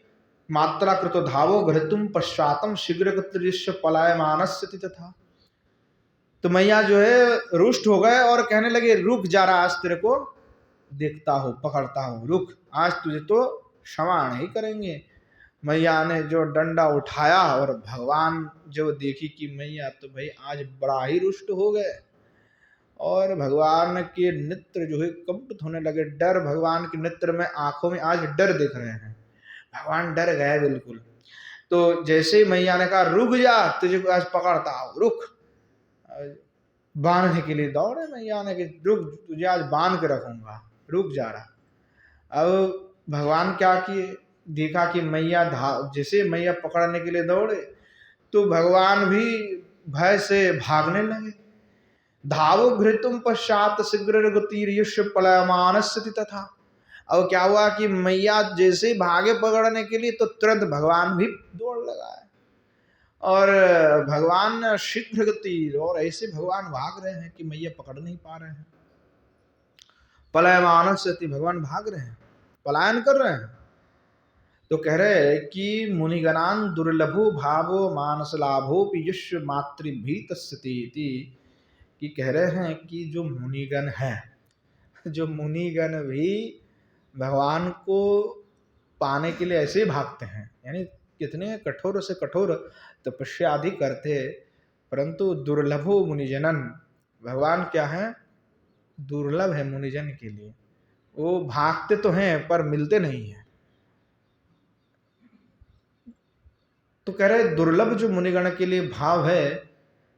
मात्रा कृतो धावो घृतुम पश्चातम शीघ्र गतिश्य पलायमानस्य तथा। तो मैया जो है रुष्ट हो गए और कहने लगे, रुक जा रहा, आज तेरे को देखता हो, पकड़ता हो, रुक, आज तुझे तो क्षमा नहीं करेंगे। मैया ने जो डंडा उठाया, और भगवान जो देखी कि मैया तो भाई आज बड़ा ही रुष्ट हो गए, और भगवान के नेत्र जो है कंपित होने लगे। डर, भगवान के नेत्र में, आंखों में आज डर दिख रहे हैं। भगवान डर गए बिल्कुल। तो जैसे ही मैया ने कहा, रुक जा, तुझे आज पकड़ता हूं, रुक, बांधने के लिए दौड़े मैया ने कि रुक, तुझे आज बांध के रखूंगा, रुक जा रहा। अब भगवान क्या किए, देखा कि मैया जैसे मैया पकड़ने के लिए दौड़े, तो भगवान भी भय से भागने लगे। धावो घृतुम पश्चात शीघ्र गतिर्यस्य पलायमानस्य तथा। अब क्या हुआ कि मैया जैसे भागे पकड़ने के लिए, तो तुरंत भगवान भी दौड़ लगा है, और भगवान शीघ्र गति, और ऐसे भगवान भाग रहे हैं कि मैया पकड़ नहीं पा रहे हैं। पलायमानस्य, भगवान भाग रहे हैं, पलायन कर रहे हैं। तो कह रहे कि मुनिगणान दुर्लभो भावो मानस लाभो यश मातृभीतस्यति, कि कह रहे हैं कि जो मुनिगण है, जो मुनिगण भी भगवान को पाने के लिए ऐसे ही भागते हैं, यानी कितने कठोर से कठोर तपस्या आदि करते, परंतु दुर्लभो मुनिजनन, भगवान क्या है, दुर्लभ है मुनिजन के लिए। वो भागते तो हैं पर मिलते नहीं है। तो कह रहे दुर्लभ जो मुनिगण के लिए भाव है,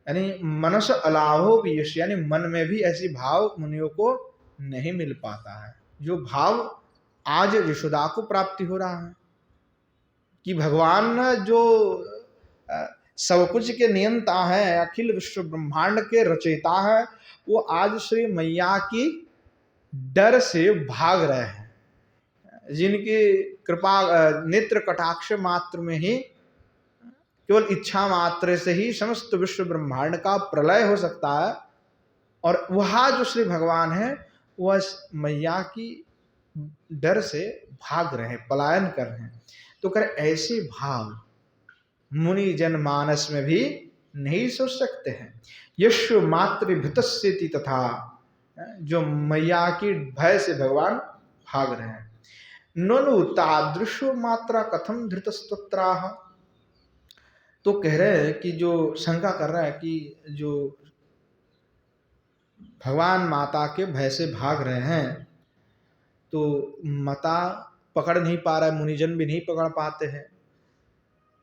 यानी मनस अलाभो भी यश, यानी मन में भी ऐसी भाव मुनियों को नहीं मिल पाता है, जो भाव आज यशोदा को प्राप्ति हो रहा है कि भगवान जो सब कुछ के नियंता है, अखिल विश्व ब्रह्मांड के रचयिता है, वो आज श्री मैया की डर से भाग रहे हैं, जिनकी कृपा नेत्र कटाक्ष मात्र में ही, केवल इच्छा मात्र से ही समस्त विश्व ब्रह्मांड का प्रलय हो सकता है, और वह जो श्री भगवान है वह मैया की डर से भाग रहे हैं, पलायन कर रहे हैं। तो कर ऐसे भाव मुनि जन मानस में भी नहीं सोच सकते हैं। यश मातृभृतस्यति तथा, जो मैया की भय से भगवान भाग रहे हैं। ननु तादृशो मात्रा कथम धृतस्तत्राह। तो कह रहे हैं कि जो शंका कर रहा है कि जो भगवान माता के भय से भाग रहे हैं, तो माता पकड़ नहीं पा रहा है, मुनिजन भी नहीं पकड़ पाते हैं,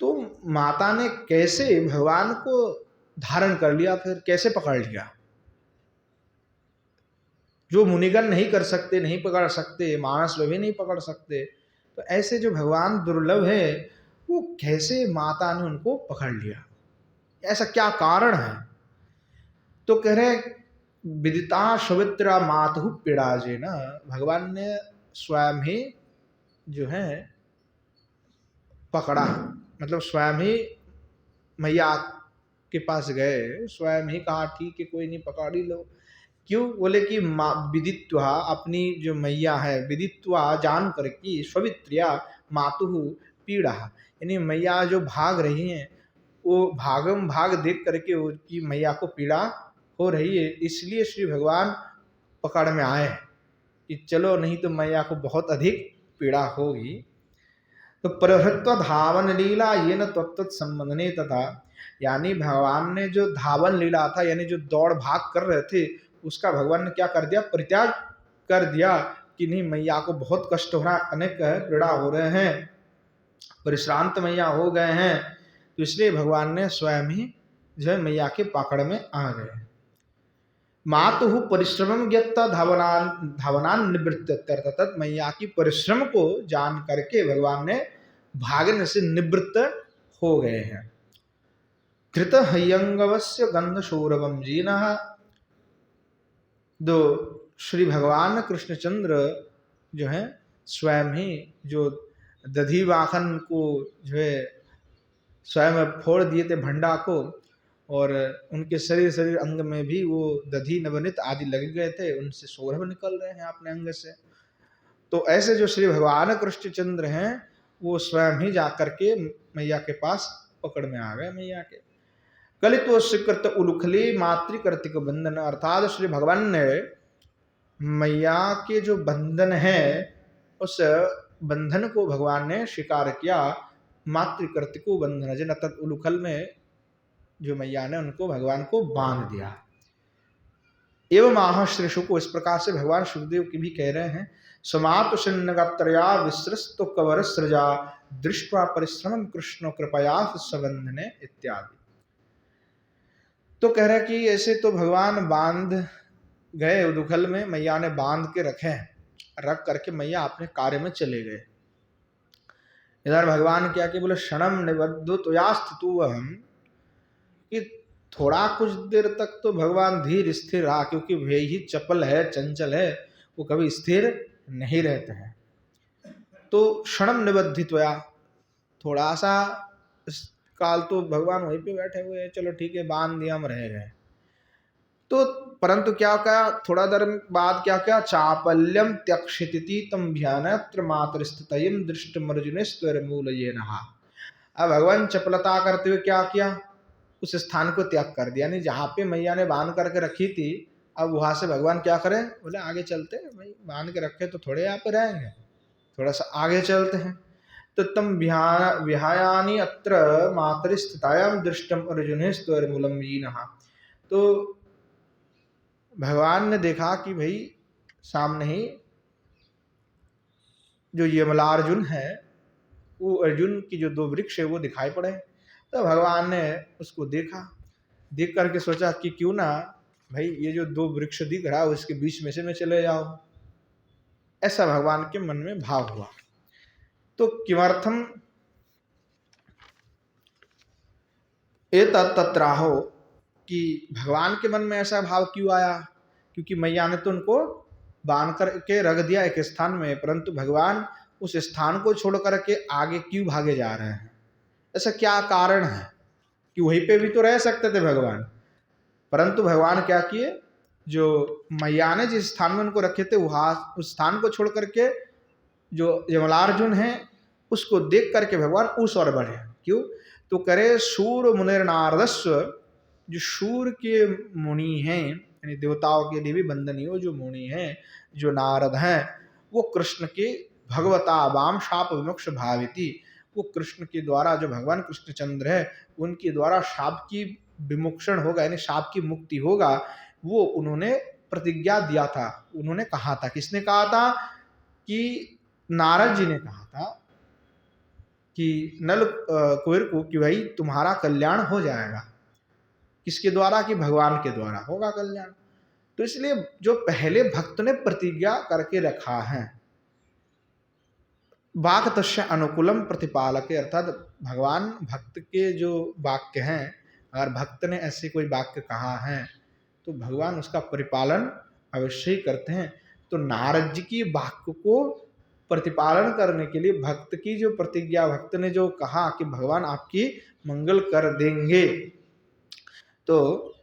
तो माता ने कैसे भगवान को धारण कर लिया, फिर कैसे पकड़ लिया। जो मुनिगण नहीं कर सकते, नहीं पकड़ सकते, मानस में भी नहीं पकड़ सकते, तो ऐसे जो भगवान दुर्लभ है, वो कैसे माता ने उनको पकड़ लिया, ऐसा क्या कारण है। तो कह रहे विदिता सवित्रा मातु पीड़ाजे न, भगवान ने स्वयं ही जो है पकड़ा, मतलब स्वयं ही मैया के पास गए, स्वयं ही कहा ठीक है कोई नहीं पकड़ ही लो। क्यों? बोले कि विदित्वा, अपनी जो मैया है, विदित्वा जान करके, सवित्रिया मातु पीड़ा, यानी मैया जो भाग रही हैं वो भागम भाग देख करके उनकी मैया को पीड़ा हो रही है, इसलिए श्री भगवान पकड़ में आए कि चलो नहीं तो मैया को बहुत अधिक पीड़ा होगी। तो प्रहृत्व धावन लीला ये न तत्त संबंधने तथा, यानी भगवान ने जो धावन लीला था, यानी जो दौड़ भाग कर रहे थे, उसका भगवान ने क्या कर दिया, परित्याग कर दिया कि नहीं मैया को बहुत कष्ट हो रहा है, अनेक पीड़ा हो रहे हैं, परिश्रांत मैया हो गए हैं, तो इसलिए भगवान ने स्वयं ही जो है मैया के पकड़ में आ गए। मातु परिश्रम ज्ञाता धावनान निवृत्त, तत् मैया की परिश्रम को जान करके भगवान ने भागने से निवृत्त हो गए हैं। धृत हयंगवस्य गंध सौरभम जीना, दो श्री भगवान कृष्णचंद्र जो है स्वयं ही जो दधी वाहन को जो है स्वयं फोड़ दिए थे भंडा को, और उनके शरीर अंग में भी वो दधी नवनीत आदि लग गए थे, उनसे सौरभ निकल रहे हैं अपने अंग से। तो ऐसे जो श्री भगवान कृष्णचंद्र हैं वो स्वयं ही जाकर के मैया के पास पकड़ में आ गए मैया के। कलित्व स्वीकृत उलुखली मातृकृतिक बंधन, अर्थात श्री भगवान ने मैया के जो बंधन है उस बंधन को भगवान ने स्वीकार किया। मातृकृतिको बंधन जिन, तत् उलुखल में जो मैया ने उनको भगवान को बांध दिया। एवं आह श्री शुक, इस प्रकार से भगवान सुखदेव की भी कह रहे हैं, समातु सिन्नगत्रया विसृस्तो कवर सृजा दृष्ट्वा परिश्रम कृष्ण कृपया सबंधने इत्यादि। तो कह रहे कि ऐसे तो भगवान बांध गए उदुखल में, मैया ने बांध के रखे, रख करके मैया अपने कार्य में चले गए। इधर भगवान क्या कि बोले क्षणम निबद्धो त्वयास्थितो अहम, कि थोड़ा कुछ देर तक तो भगवान धीर स्थिर रहा, क्योंकि वे ही चपल है, चंचल है, वो कभी स्थिर नहीं रहते हैं। तो क्षणम निबद्धित्वया, थोड़ा सा काल तो भगवान वहीं पे बैठे हुए हैं, चलो ठीक है बांध दिया, हम रह गए। तो परंतु क्या क्या थोड़ा देर बाद क्या क्या, चापल्यम त्यक्षिति तम ध्यानत्र मातृस्थितयम दृष्टमर्जुने स्वर मूल ये नहा। अब भगवान चपलता करते हुए क्या किया, उस स्थान को त्याग कर दिया, यानी जहाँ पे मैया ने बांध करके रखी थी, अब वहां से भगवान क्या करें, बोले आगे चलते हैं, भाई बांध के रखे तो थोड़े यहाँ पे रहेंगे, थोड़ा सा आगे चलते हैं। तो तम विहायानी अत्र मातृस्थितायाम दृष्टम अर्जुने स्तोर्मूलम यीनः। तो भगवान ने देखा कि भाई सामने ही जो यमलार्जुन है, वो अर्जुन की जो दो वृक्ष है वो दिखाई पड़े। तो भगवान ने उसको देखा, देख करके सोचा कि क्यों ना भाई ये जो दो वृक्ष दिख रहा है उसके बीच में से मैं चले जाऊं, ऐसा भगवान के मन में भाव हुआ। तो किमर्थम तत्राहो, कि भगवान के मन में ऐसा भाव क्यों आया, क्योंकि मैया ने तो उनको बांध करके रख दिया एक स्थान में, परंतु भगवान उस स्थान को छोड़ करके आगे क्यों भागे जा रहे हैं, ऐसा क्या कारण है, कि वहीं पे भी तो रह सकते थे भगवान। परंतु भगवान क्या किए, जो मैया ने जिस स्थान में उनको रखे थे वहां उस स्थान को छोड़ करके जो यमलार्जुन है उसको देख करके भगवान उस ओर बढ़े। क्यों, तो करे सूर मुनिर नारदस्व, जो सूर के मुनि हैं, यानी देवताओं के लिए भी वंदनीय जो मुनि हैं, जो नारद हैं, वो कृष्ण के भगवता वाम शाप विमुक्ष भाविती, वो कृष्ण के द्वारा, जो भगवान कृष्णचंद्र है उनके द्वारा शाप की विमुक्षण होगा, यानी शाप की मुक्ति होगा, वो उन्होंने प्रतिज्ञा दिया था। उन्होंने कहा था, किसने कहा था, कि नारद जी ने कहा था कि नल कुबेर को, कि भाई तुम्हारा कल्याण हो जाएगा। किसके द्वारा, कि भगवान के द्वारा होगा कल्याण। तो इसलिए जो पहले भक्त ने प्रतिज्ञा करके रखा है, वाक् तस्य अनुकूलम प्रतिपालक, अर्थात भगवान भक्त के जो वाक्य हैं, अगर भक्त ने ऐसे कोई वाक्य कहा है तो भगवान उसका परिपालन अवश्य ही करते हैं। तो नारद जी की वाक्य को प्रतिपालन करने के लिए भक्त की जो प्रतिज्ञा, भक्त ने जो कहा कि भगवान आपकी मंगल कर देंगे, तो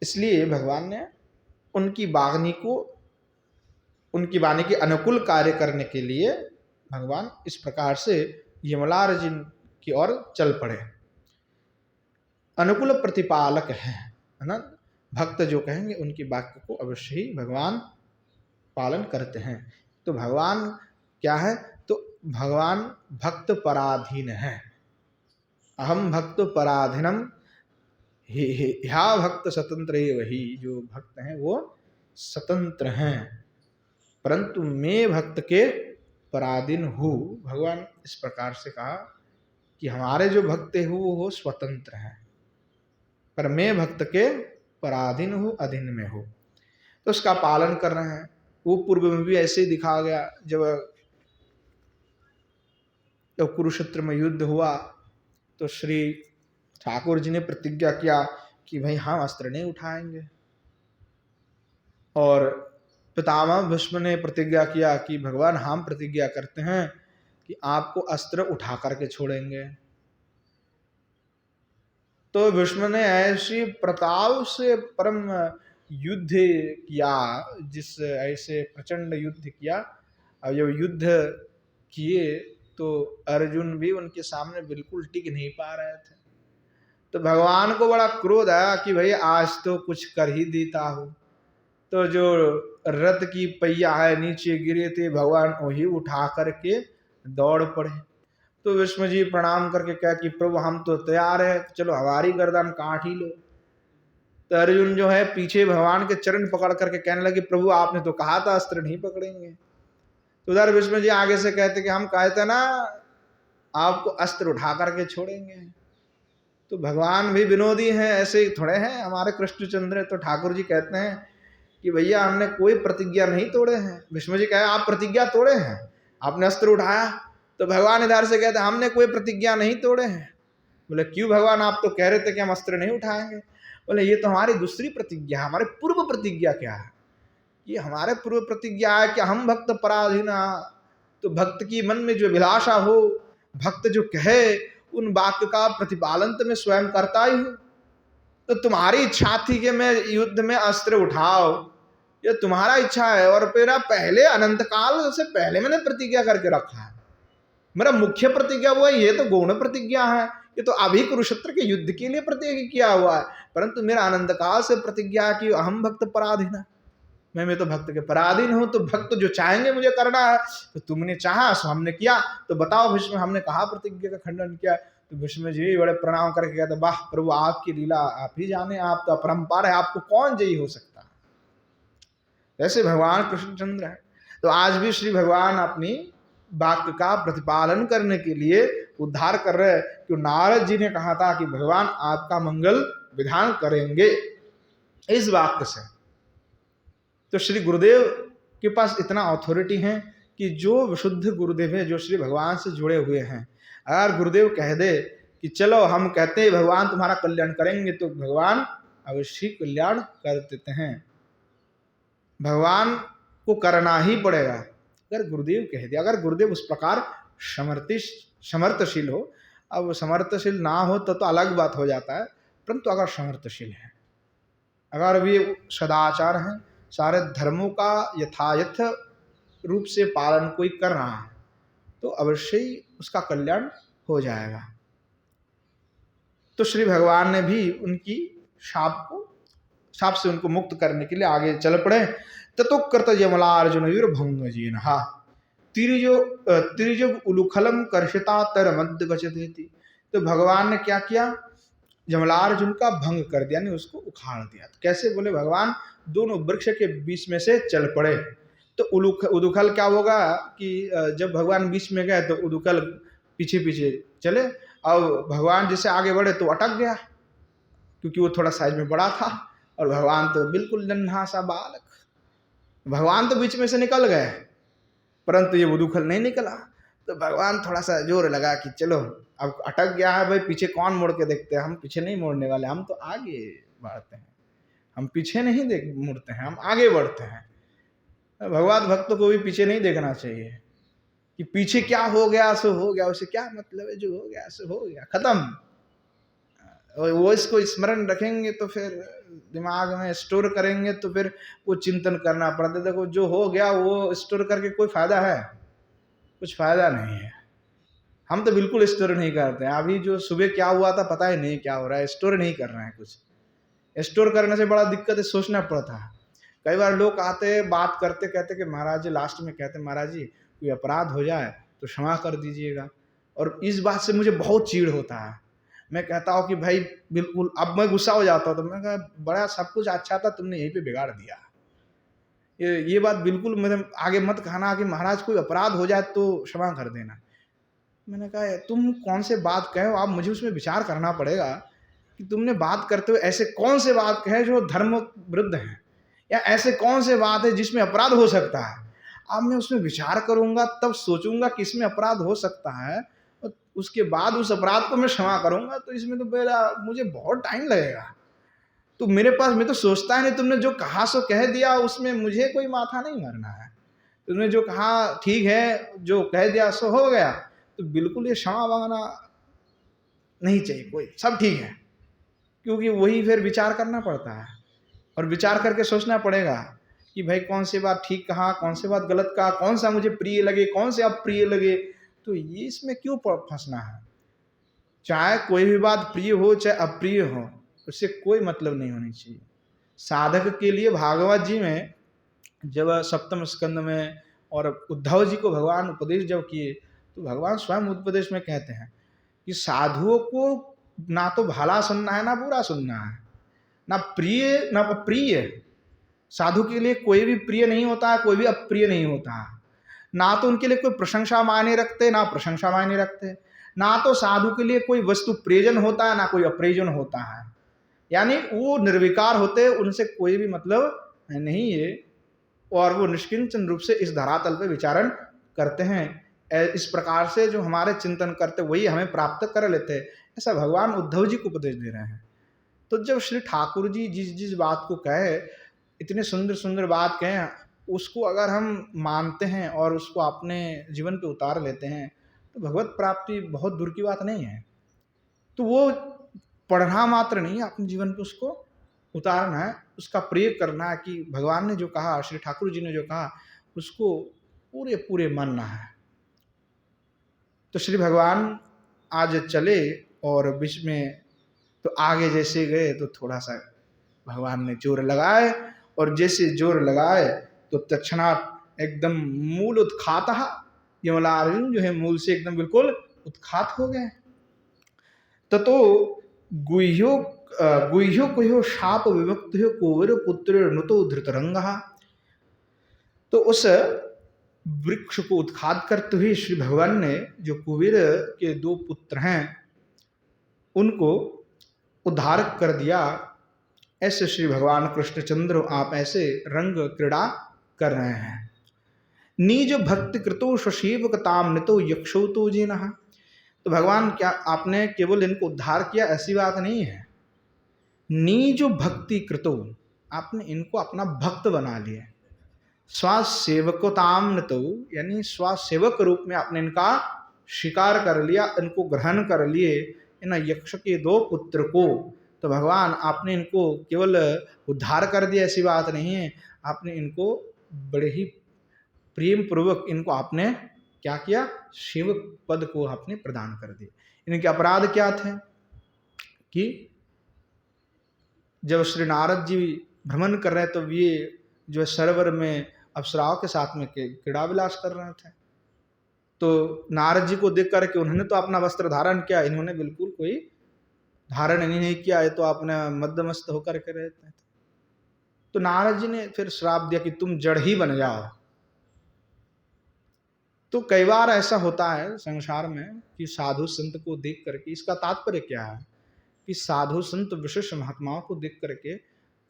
इसलिए भगवान ने उनकी वाणी के अनुकूल कार्य करने के लिए भगवान इस प्रकार से यमलार्ज की ओर चल पड़े। अनुकूल प्रतिपालक है ना, भक्त जो कहेंगे उनकी वाक्य को अवश्य ही भगवान पालन करते हैं। तो भगवान क्या है, तो भगवान भक्त पराधीन है। अहम भक्त पराधीनम ह्या भक्त स्वतंत्र वही, जो भक्त हैं वो स्वतंत्र हैं, परंतु मैं भक्त के पराधीन हूँ। भगवान इस प्रकार से कहा कि हमारे जो भक्त हैं वो स्वतंत्र हैं, पर मैं भक्त के पराधीन हूँ, अधीन में हूँ, तो उसका पालन कर रहे हैं। वो पूर्व में भी ऐसे ही दिखा गया, जब कुरुक्षेत्र में युद्ध हुआ तो श्री ठाकुर जी ने प्रतिज्ञा किया कि भाई हम अस्त्र नहीं उठाएंगे, और पितामह भीष्म ने प्रतिज्ञा किया कि भगवान हम प्रतिज्ञा करते हैं कि आपको अस्त्र उठा करके छोड़ेंगे। तो भीष्म ने ऐसी प्रताप से परम युद्ध किया, जिस ऐसे प्रचंड युद्ध किया। अब जब युद्ध किए तो अर्जुन भी उनके सामने बिल्कुल टिक नहीं पा रहे थे। तो भगवान को बड़ा क्रोध आया कि भाई आज तो कुछ कर ही देता हूँ। तो जो रथ की पहिया है नीचे गिरे थे, भगवान वही उठा करके दौड़ पड़े। तो विष्णु जी प्रणाम करके कहा कि प्रभु हम तो तैयार है, चलो हमारी गर्दन काट ही लो। तो अर्जुन जो है पीछे भगवान के चरण पकड़ करके कहने लगे प्रभु आपने तो कहा था अस्त्र नहीं पकड़ेंगे। तो उधर विष्णु जी आगे से कहते कि हम कहते ना आपको अस्त्र उठा करके छोड़ेंगे। तो भगवान भी विनोदी हैं, ऐसे ही थोड़े हैं हमारे कृष्णचंद्र। तो ठाकुर जी कहते हैं कि भैया हमने कोई प्रतिज्ञा नहीं तोड़े हैं। विष्णु जी कहे आप प्रतिज्ञा तोड़े हैं, आपने अस्त्र उठाया। तो भगवान इधर से कहते हैं हमने कोई प्रतिज्ञा नहीं तोड़े हैं। बोले क्यों भगवान, आप तो कह रहे थे कि हम अस्त्र नहीं उठाएंगे। बोले ये तो हमारी दूसरी प्रतिज्ञा है। हमारे पूर्व प्रतिज्ञा क्या है, ये हमारे पूर्व प्रतिज्ञा है कि हम भक्त पराधीन। तो भक्त की मन में जो अभिलाषा हो, भक्त जो कहे उन वाक्य का प्रतिपालन तो मैं स्वयं करता ही हूँ। तो तुम्हारी इच्छा थी कि मैं युद्ध में अस्त्र उठाओ, ये तुम्हारा इच्छा है, और मेरा पहले अनंत काल से पहले मैंने प्रतिज्ञा करके रखा है। मेरा मुख्य प्रतिज्ञा हुआ है, ये तो गौण प्रतिज्ञा है, ये तो अभी कुरुक्षेत्र के युद्ध के लिए प्रतिज्ञा किया हुआ है। परंतु मेरा अनंत काल से प्रतिज्ञा की अहम भक्त पराधीन, मैं तो भक्त के पराधीन हूं। तो भक्त जो चाहेंगे मुझे करना है, तो तुमने चाहा सो हमने किया। तो बताओ भीष्म, हमने कहा प्रतिज्ञा का खंडन किया। तो भीष्म जी बड़े प्रणाम करके कहते वाह प्रभु आपकी लीला आप ही जाने, आप तो अपरंपार है, आपको कौन जयी हो सकता है। ऐसे भगवान कृष्णचंद्र है। तो आज भी श्री भगवान अपनी वाक्य का प्रतिपालन करने के लिए उद्धार कर रहे हैं। क्यों, नारद जी ने कहा था कि भगवान आपका मंगल विधान करेंगे इस वाक्य से। तो श्री गुरुदेव के पास इतना अथॉरिटी है कि जो विशुद्ध गुरुदेव है, जो श्री भगवान से जुड़े हुए हैं, अगर गुरुदेव कह दे कि चलो हम कहते हैं भगवान तुम्हारा कल्याण करेंगे, तो भगवान अवश्य कल्याण कर देते हैं। भगवान को करना ही पड़ेगा अगर गुरुदेव कह दे। अगर गुरुदेव उस प्रकार समर्थशील हो, अब समर्थशील ना हो तो अलग बात हो जाता है, परंतु अगर समर्थशील है, अगर वे सदाचार हैं, सारे धर्मों का यथायथ रूप से पालन कोई कर रहा है, तो अवश्य ही उसका कल्याण हो जाएगा। तो श्री भगवान ने भी उनकी शाप से उनको मुक्त करने के लिए आगे चल पड़े। ततो कृत यमलार्जुन वीर भंग जीनहा तिरिजो उलुखलम कर्षिता तर मध्य गच्छति। तो भगवान ने क्या किया, यमलार्जुन का भंग कर दिया, यानी उसको उखाड़ दिया। तो कैसे बोले, भगवान दोनों वृक्ष के बीच में से चल पड़े। तो उदुखल क्या होगा कि जब भगवान बीच में गए तो उदुखल पीछे पीछे चले, और भगवान जैसे आगे बढ़े तो अटक गया, क्योंकि वो थोड़ा साइज में बड़ा था और भगवान तो बिल्कुल नन्हा सा बालक। भगवान तो बीच में से निकल गए, परंतु ये उदुखल नहीं निकला। तो भगवान थोड़ा सा जोर लगा कि चलो अब अटक गया है भाई, पीछे कौन मोड़ के देखते हैं, हम पीछे नहीं मोड़ने वाले, हम तो आगे बढ़ते हैं, हम पीछे नहीं देख मुड़ते हैं, हम आगे बढ़ते हैं। भगवत भक्तों को भी पीछे नहीं देखना चाहिए कि पीछे क्या हो गया सो हो गया, उसे क्या मतलब है, जो हो गया सो हो गया, खत्म। और वो इसको स्मरण रखेंगे तो फिर दिमाग में स्टोर करेंगे तो फिर वो चिंतन करना पड़ता है। देखो जो हो गया वो स्टोर करके कोई फायदा है? कुछ फायदा नहीं है। हम तो बिल्कुल स्टोर नहीं करते हैं। अभी जो सुबह क्या हुआ था पता ही नहीं क्या हो रहा है, स्टोर नहीं कर रहे हैं कुछ। स्टोर करने से बड़ा दिक्कत है, सोचना पड़ता है। कई बार लोग आते हैं बात करते कहते कि महाराज जी, लास्ट में कहते महाराज जी कोई अपराध हो जाए तो क्षमा कर दीजिएगा। और इस बात से मुझे बहुत चिढ़ होता है। मैं कहता हूँ कि भाई बिल्कुल, अब मैं गुस्सा हो जाता हूँ तो मैं कहा बड़ा सब कुछ अच्छा था, तुमने यहीं पे बिगाड़ दिया। ये बात बिल्कुल मेरे आगे मत कहना कि महाराज कोई अपराध हो जाए तो क्षमा कर देना। मैंने कहा तुम कौन से बात कहे हो, आप मुझे उसमें विचार करना पड़ेगा कि तुमने बात करते हुए ऐसे कौन से बात कहे जो धर्म विरुद्ध है, या ऐसे कौन से बात है जिसमें अपराध हो सकता है। अब मैं उसमें विचार करूंगा, तब सोचूंगा कि इसमें अपराध हो सकता है, और उसके बाद उस अपराध को मैं क्षमा करूंगा, तो इसमें तो मेरा मुझे बहुत टाइम लगेगा। तो मेरे पास, मैं तो सोचता है नहीं, तुमने जो कहा सो कह दिया, उसमें मुझे कोई माथा नहीं मारना है। तुमने जो कहा ठीक है, जो कह दिया सो हो गया, तो बिल्कुल ये क्षमा मांगना नहीं चाहिए कोई, सब ठीक है। क्योंकि वही फिर विचार करना पड़ता है, और विचार करके सोचना पड़ेगा कि भाई कौन सी बात ठीक कहा, कौन सी बात गलत कहा, कौन सा मुझे प्रिय लगे, कौन से अप्रिय लगे। तो ये इसमें क्यों फंसना है? चाहे कोई भी बात प्रिय हो चाहे अप्रिय हो, उससे कोई मतलब नहीं होनी चाहिए। साधक के लिए भागवत जी में जब सप्तम स्कंद में और उद्धव जी को भगवान उपदेश जब किए, तो भगवान स्वयं उपदेश में कहते हैं कि साधुओं को ना तो भला सुनना है ना बुरा सुनना है, ना प्रिय ना अप्रिय। साधु के लिए कोई भी प्रिय नहीं होता है, कोई भी अप्रिय नहीं होता है। ना तो उनके लिए कोई प्रशंसा मायने रखते, ना प्रशंसा मायने रखते। ना तो साधु के लिए कोई वस्तु प्रयोजन होता है, ना कोई अप्रयोजन होता है। यानी वो निर्विकार होते, उनसे कोई भी मतलब नहीं है, और वो निष्किंचन रूप से इस धरातल पे विचारण करते हैं। इस प्रकार से जो हमारे चिंतन करते वही हमें प्राप्त कर लेते हैं। ऐसा भगवान उद्धव जी को उपदेश दे रहे हैं। तो जब श्री ठाकुर जी जिस जिस बात को कहे, इतने सुंदर सुंदर बात कहें, उसको अगर हम मानते हैं और उसको अपने जीवन पे उतार लेते हैं, तो भगवत प्राप्ति बहुत दूर की बात नहीं है। तो वो पढ़ना मात्र नहीं है, अपने जीवन पे उसको उतारना है, उसका प्रयोग करना है कि भगवान ने जो कहा, श्री ठाकुर जी ने जो कहा, उसको पूरे पूरे मानना है। तो श्री भगवान आज चले और बीच में तो आगे जैसे गए तो थोड़ा सा भगवान ने जोर लगाए, और जैसे जोर लगाए तो तत्क्षणात एकदम मूल उत्खात, यमलार्जुन जो है मूल से एकदम बिल्कुल उत्खात हो गए। ततो गुह्यो गुह्यो कुह्यो शाप विमुक्त कुंवर पुत्र नुतो धृतरंग। तो उस वृक्ष को उत्खात करते हुए श्री भगवान ने जो कुबेर के दो पुत्र हैं उनको उद्धार कर दिया। ऐसे श्री भगवान कृष्णचंद्र आप ऐसे रंग क्रीड़ा कर रहे हैं। निज भक्ति कृतो स्वसेवकताम नितो यक्षो तो जिनः। तो भगवान क्या आपने केवल इनको उद्धार किया ऐसी बात नहीं है। निज भक्ति कृतो, आपने इनको अपना भक्त बना लिया। स्वसेवकताम नितो, यानी स्वसेवक रूप में आपने इनका स्वीकार कर लिया, इनको ग्रहण कर लिए, इन यक्ष के दो पुत्र को। तो भगवान आपने इनको केवल उद्धार कर दिया ऐसी बात नहीं है, आपने इनको बड़े ही प्रेम पूर्वक इनको आपने क्या किया, सेवक पद को आपने प्रदान कर दिया। इनके अपराध क्या थे कि जब श्री नारद जी भ्रमण कर रहे तो ये जो सरोवर में अप्सराओं के साथ में क्रीड़ा विलास कर रहे थे। तो नारद जी को देख करके उन्होंने तो अपना वस्त्र धारण किया, इन्होंने बिल्कुल कोई धारण नहीं किया, है तो आपने मध्यमस्त होकर के रहते थे। तो नारद जी ने फिर श्राप दिया कि तुम जड़ ही बन जाओ। तो कई बार ऐसा होता है संसार में कि साधु संत को देख करके, इसका तात्पर्य क्या है कि साधु संत विशिष्ट महात्माओं को देख करके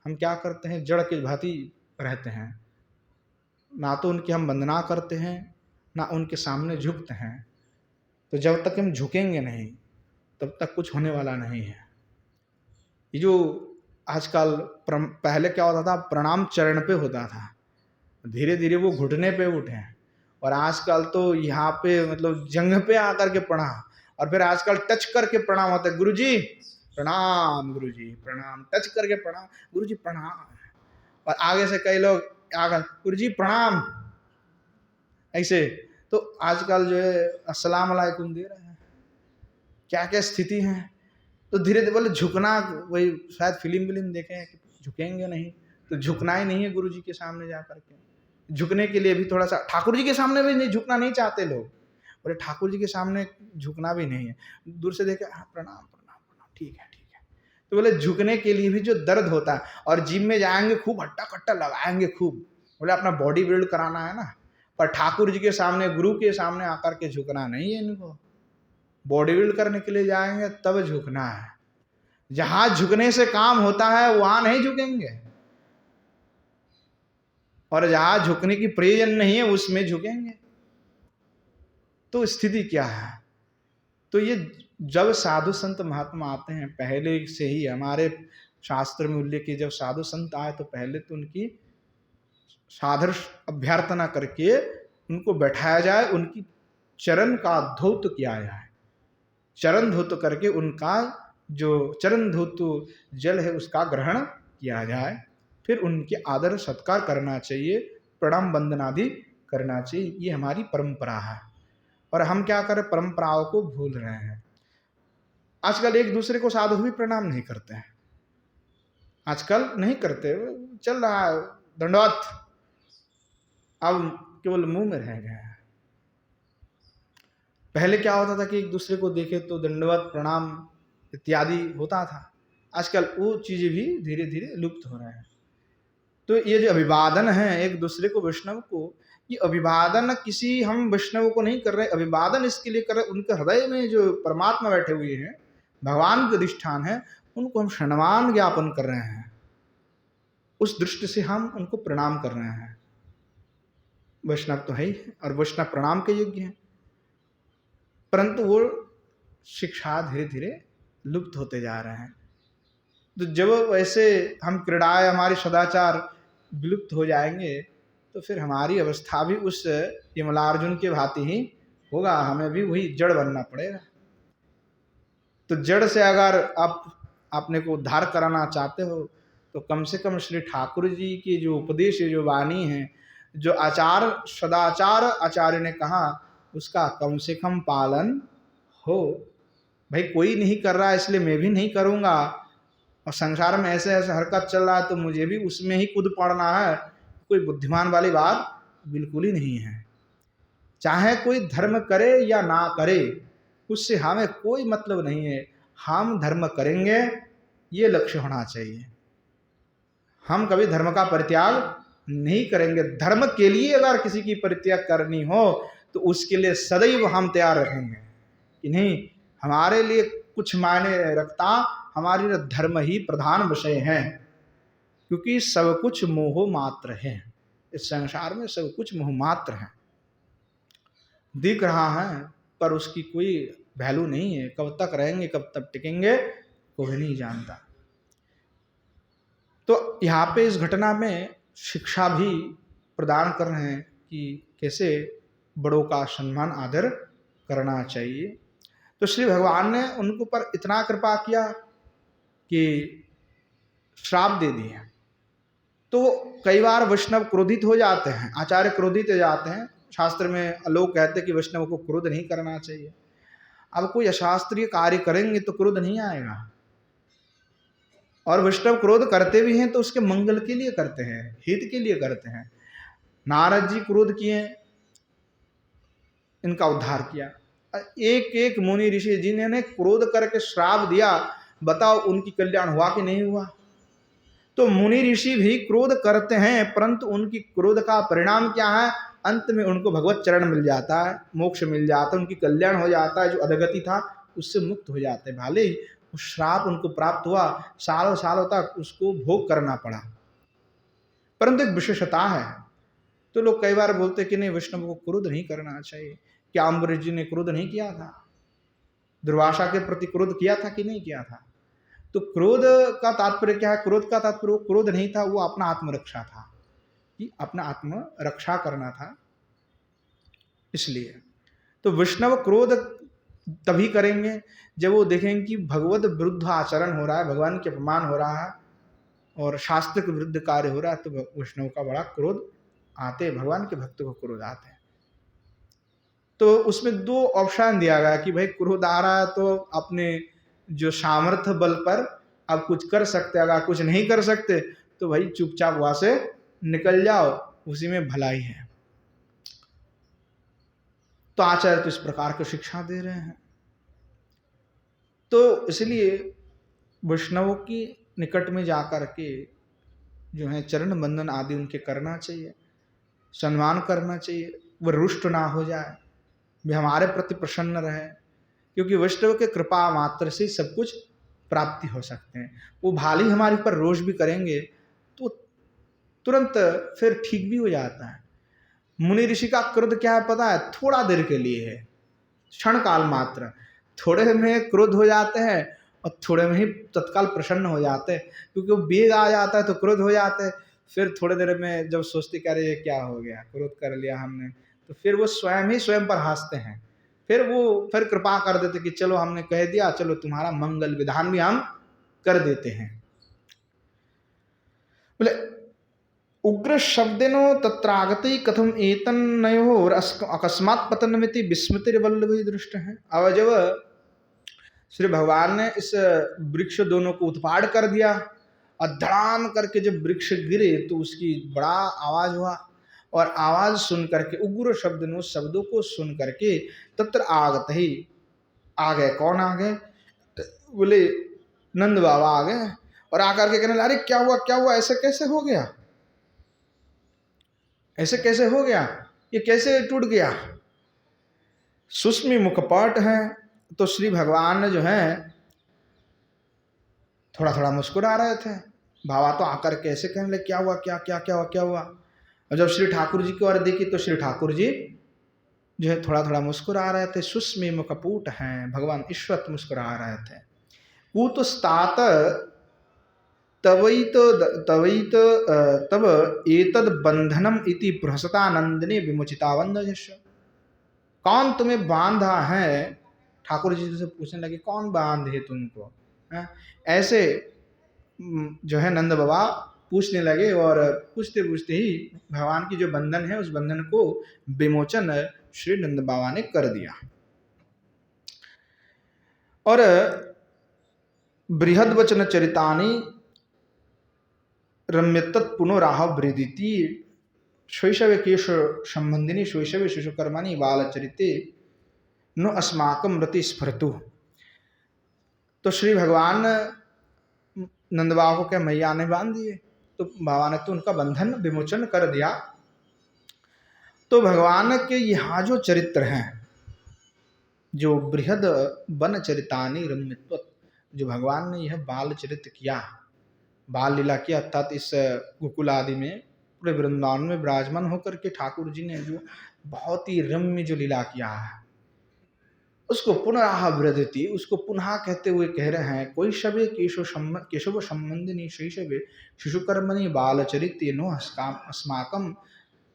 हम क्या करते हैं, जड़ के भांति रहते हैं। ना तो उनकी हम वंदना करते हैं, ना उनके सामने झुकते हैं। तो जब तक हम झुकेंगे नहीं तब तक कुछ होने वाला नहीं है। ये जो आजकल पहले क्या होता था, प्रणाम चरण पे होता था, धीरे धीरे वो घुटने पे उठे हैं, और आजकल तो यहाँ पे मतलब जंघ पे आकर के प्रणाम, और फिर आजकल टच करके प्रणाम होता है, गुरुजी प्रणाम, गुरुजी प्रणाम, टच करके प्रणाम, गुरुजी प्रणाम, और आगे से कई लोग आकर गुरुजी प्रणाम, ऐसे। तो आजकल जो है अस्सलाम वालेकुम दे रहे हैं, क्या क्या स्थिति है। तो धीरे धीरे बोले झुकना, वही शायद फिल्म देखे हैं कि झुकेंगे नहीं, तो झुकना ही नहीं है गुरु जी के सामने जा करके। झुकने के लिए भी थोड़ा सा, ठाकुर जी के सामने भी नहीं झुकना नहीं चाहते लोग, बोले ठाकुर जी के सामने झुकना भी नहीं है, दूर से देखे हाँ प्रणाम प्रणाम प्रणाम, ठीक है ठीक है। तो बोले झुकने के लिए भी जो दर्द होता है, और जिम में जाएंगे खूब हट्टा कट्टा लगाएंगे खूब, बोले अपना बॉडी बिल्ड कराना है ना, पर ठाकुर जी के सामने, गुरु के सामने आकर के झुकना नहीं है इनको। बॉडी बिल्ड करने के लिए जाएंगे तब झुकना है, जहां झुकने से काम होता है वहां नहीं झुकेंगे, और जहां झुकने की प्रयोजन नहीं है उसमें झुकेंगे। तो स्थिति क्या है? तो ये जब साधु संत महात्मा आते हैं, पहले से ही हमारे शास्त्र में उल्लेख है, जब साधु संत आए तो पहले तो उनकी सादर अभ्यर्थना करके उनको बैठाया जाए, उनकी चरण का धौत किया जाए, चरण धौत करके उनका जो चरण धौत जल है उसका ग्रहण किया जाए, फिर उनके आदर सत्कार करना चाहिए, प्रणाम वंदनादि करना चाहिए। ये हमारी परंपरा है, और हम क्या करें, परंपराओं को भूल रहे हैं। आजकल एक दूसरे को साधु भी प्रणाम नहीं करते हैं, आजकल नहीं करते, चल रहा है दंडवत, अब केवल मुंह में रह गया है। पहले क्या होता था कि एक दूसरे को देखे तो दंडवत प्रणाम इत्यादि होता था, आजकल वो चीजें भी धीरे धीरे लुप्त हो रहे हैं। तो ये जो अभिवादन है एक दूसरे को, वैष्णव को, ये अभिवादन किसी हम वैष्णव को नहीं कर रहे, अभिवादन इसके लिए कर रहे उनके हृदय में जो परमात्मा बैठे हुए हैं, भगवान के अधिष्ठान है, उनको हम सम्मान ज्ञापन कर रहे हैं, उस दृष्टि से हम उनको प्रणाम कर रहे हैं। वैष्णव तो है ही, और वैष्णव प्रणाम के योग्य है, परंतु वो शिक्षा धीरे धीरे लुप्त होते जा रहे हैं। तो जब वैसे हम क्रीड़ाएं, हमारी सदाचार विलुप्त हो जाएंगे, तो फिर हमारी अवस्था भी उस यमलार्जुन के भांति ही होगा, हमें भी वही जड़ बनना पड़ेगा। तो जड़ से अगर आप अपने को उद्धार कराना चाहते हो, तो कम से कम श्री ठाकुर जी की जो उपदेश है, जो वाणी है, जो आचार सदाचार आचार्य ने कहा, उसका कम से कम पालन हो। भाई कोई नहीं कर रहा है इसलिए मैं भी नहीं करूँगा, और संसार में ऐसे ऐसे हरकत चल रहा है तो मुझे भी उसमें ही कूद पड़ना है, कोई बुद्धिमान वाली बात बिल्कुल ही नहीं है। चाहे कोई धर्म करे या ना करे, उससे हमें कोई मतलब नहीं है, हम धर्म करेंगे ये लक्ष्य होना चाहिए। हम कभी धर्म का परित्याग नहीं करेंगे, धर्म के लिए अगर किसी की परित्याग करनी हो तो उसके लिए सदैव हम तैयार रहेंगे कि नहीं, हमारे लिए कुछ मायने रखता, हमारे लिए धर्म ही प्रधान विषय है, क्योंकि सब कुछ मोह मात्र है, इस संसार में सब कुछ मोह मात्र है, दिख रहा है पर उसकी कोई वैल्यू नहीं है, कब तक रहेंगे कब तक टिकेंगे कोई नहीं जानता। तो यहाँ पे इस घटना में शिक्षा भी प्रदान कर रहे हैं कि कैसे बड़ों का सम्मान आदर करना चाहिए। तो श्री भगवान ने उनको पर इतना कृपा किया कि श्राप दे दिए। तो कई बार वैष्णव क्रोधित हो जाते हैं, आचार्य क्रोधित हो जाते हैं, शास्त्र में लोग कहते हैं कि वैष्णव को क्रोध नहीं करना चाहिए। अब कोई अशास्त्रीय कार्य करेंगे तो क्रोध नहीं आएगा, और वैष्णव क्रोध करते भी हैं तो उसके मंगल के लिए करते हैं, हित के लिए करते हैं। नारद जी क्रोध किए, इनका उद्धार किया। एक एक मुनि ऋषि जिन्होंने क्रोध करके श्राप दिया, बताओ उनकी कल्याण हुआ कि नहीं हुआ। तो मुनि ऋषि भी क्रोध करते हैं, परंतु उनकी क्रोध का परिणाम क्या है, अंत में उनको भगवत चरण मिल जाता है, मोक्ष मिल जाता है, उनकी कल्याण हो जाता है, जो अधगति था उससे मुक्त हो जाते हैं। भले ही श्राप उनको प्राप्त हुआ, सालों सालों तक उसको भोग करना पड़ा, परंतु एक विशेषता है। तो लोग कई बार बोलते कि नहीं वैष्णव को क्रोध नहीं करना चाहिए। क्या अम्बरीश जी ने क्रोध नहीं किया था? दुर्वासा के प्रति क्रोध किया था कि नहीं किया था? तो क्रोध का तात्पर्य क्या है? क्रोध का तात्पर्य वो क्रोध नहीं था, वो अपना आत्मरक्षा था, कि अपना आत्मरक्षा करना था, इसलिए। तो वैष्णव क्रोध तभी करेंगे जब वो देखेंगे कि भगवत विरुद्ध आचरण हो रहा है, भगवान के अपमान हो रहा है और शास्त्र के विरुद्ध कार्य हो रहा है, तो वैष्णव का बड़ा क्रोध आते हैं, भगवान के भक्तों को क्रोध आते हैं। तो उसमें दो ऑप्शन दिया गया कि भाई क्रोध आ रहा है तो अपने जो सामर्थ्य बल पर आप कुछ कर सकते, अगर कुछ नहीं कर सकते तो भाई चुपचाप वहां से निकल जाओ, उसी में भलाई है। तो आचार्य तो इस प्रकार की शिक्षा दे रहे हैं। तो इसलिए वैष्णवों की निकट में जाकर के जो है चरण बंदन आदि उनके करना चाहिए, सम्मान करना चाहिए, वह रुष्ट ना हो जाए, वे हमारे प्रति प्रसन्न रहे, क्योंकि वैष्णव के कृपा मात्र से सब कुछ प्राप्ति हो सकते हैं। वो भाली हमारे पर रोष भी करेंगे तो तुरंत फिर ठीक भी हो जाता है। मुनि ऋषि का क्रोध क्या है पता है? थोड़ा देर के लिए है, क्षण काल मात्र। थोड़े में क्रोध हो जाते हैं और थोड़े में ही तत्काल प्रसन्न हो जाते हैं, क्योंकि वो वेग आ जाता है तो क्रोध हो जाते हैं। फिर थोड़े देर में जब सोचते कह रहे क्या हो गया, क्रोध कर लिया हमने, तो फिर वो स्वयं ही स्वयं पर हंसते हैं। फिर कृपा कर देते कि चलो हमने कह दिया, चलो तुम्हारा मंगल विधान भी हम कर देते हैं। बोले उग्र शब्देनो तत्रागति कथम एतन्नयोर अकस्मात् पतनमिति विस्मृतिर्वल्लभी दृष्ट है। अब जब श्री भगवान ने इस वृक्ष दोनों को उत्पाड़ कर दिया और धड़ाम करके जब वृक्ष गिरे तो उसकी बड़ा आवाज हुआ, और आवाज सुन करके उग्र शब्द शब्दों को सुन करके तत्र आगत ही आ गए। कौन आ गए? बोले नंद बाबा आ गए, और आकर के कहने लगे अरे क्या हुआ क्या हुआ, ऐसे कैसे हो गया, ऐसे कैसे हो गया, ये कैसे टूट गया? सुष्मी मुखपट है। तो श्री भगवान जो है थोड़ा थोड़ा मुस्कुरा रहे थे। बाबा तो आकर कैसे कहने लगे क्या हुआ क्या क्या क्या हुआ क्या हुआ। और जब श्री ठाकुर जी की ओर देखी तो श्री ठाकुर जी जो है थोड़ा थोड़ा मुस्कुरा रहे थे। सुष्मी मुखपुट हैं, भगवान ईश्वर मुस्कुरा रहे थे। कूतस्तात तवैत तब एतद बंधनम इति बृहस्पतानंदने विमुचितावंदयश। कौन तुम्हें बांधा है? ठाकुर जी से पूछने लगे कौन बांधे तुमको? ऐसे जो है नंद बाबा पूछने लगे, और पूछते पूछते ही भगवान की जो बंधन है उस बंधन को विमोचन श्री नंद बाबा ने कर दिया। और बृहद वचन चरितानी रम्यत पुनराह वृदिति शैशव केश संबंधिनी शैशव शिशुकर्माणी बाल चरिते नो अस्माकम रति स्फुरतु। तो श्री भगवान नंद बाबा को क्या मैया ने बांध दिए, तो बाबा ने तो उनका बंधन विमोचन कर दिया। तो भगवान के यहाँ जो चरित्र हैं, जो बृहद वन चरितानी रम्यत्व, जो भगवान ने यह बाल चरित्र किया, बाल लीला किया, अर्थात इस गोकुल आदि में पूरे वृंदावन में विराजमान होकर के ठाकुर जी ने जो बहुत ही रम्य जो लीला किया है उसको पुनराह वृद्धि, उसको पुनः कहते हुए कह रहे हैं कोई शबे केशव संबंधिनी शैशवे शिशुकर्मणि बाल चरित्र नो अस्माकम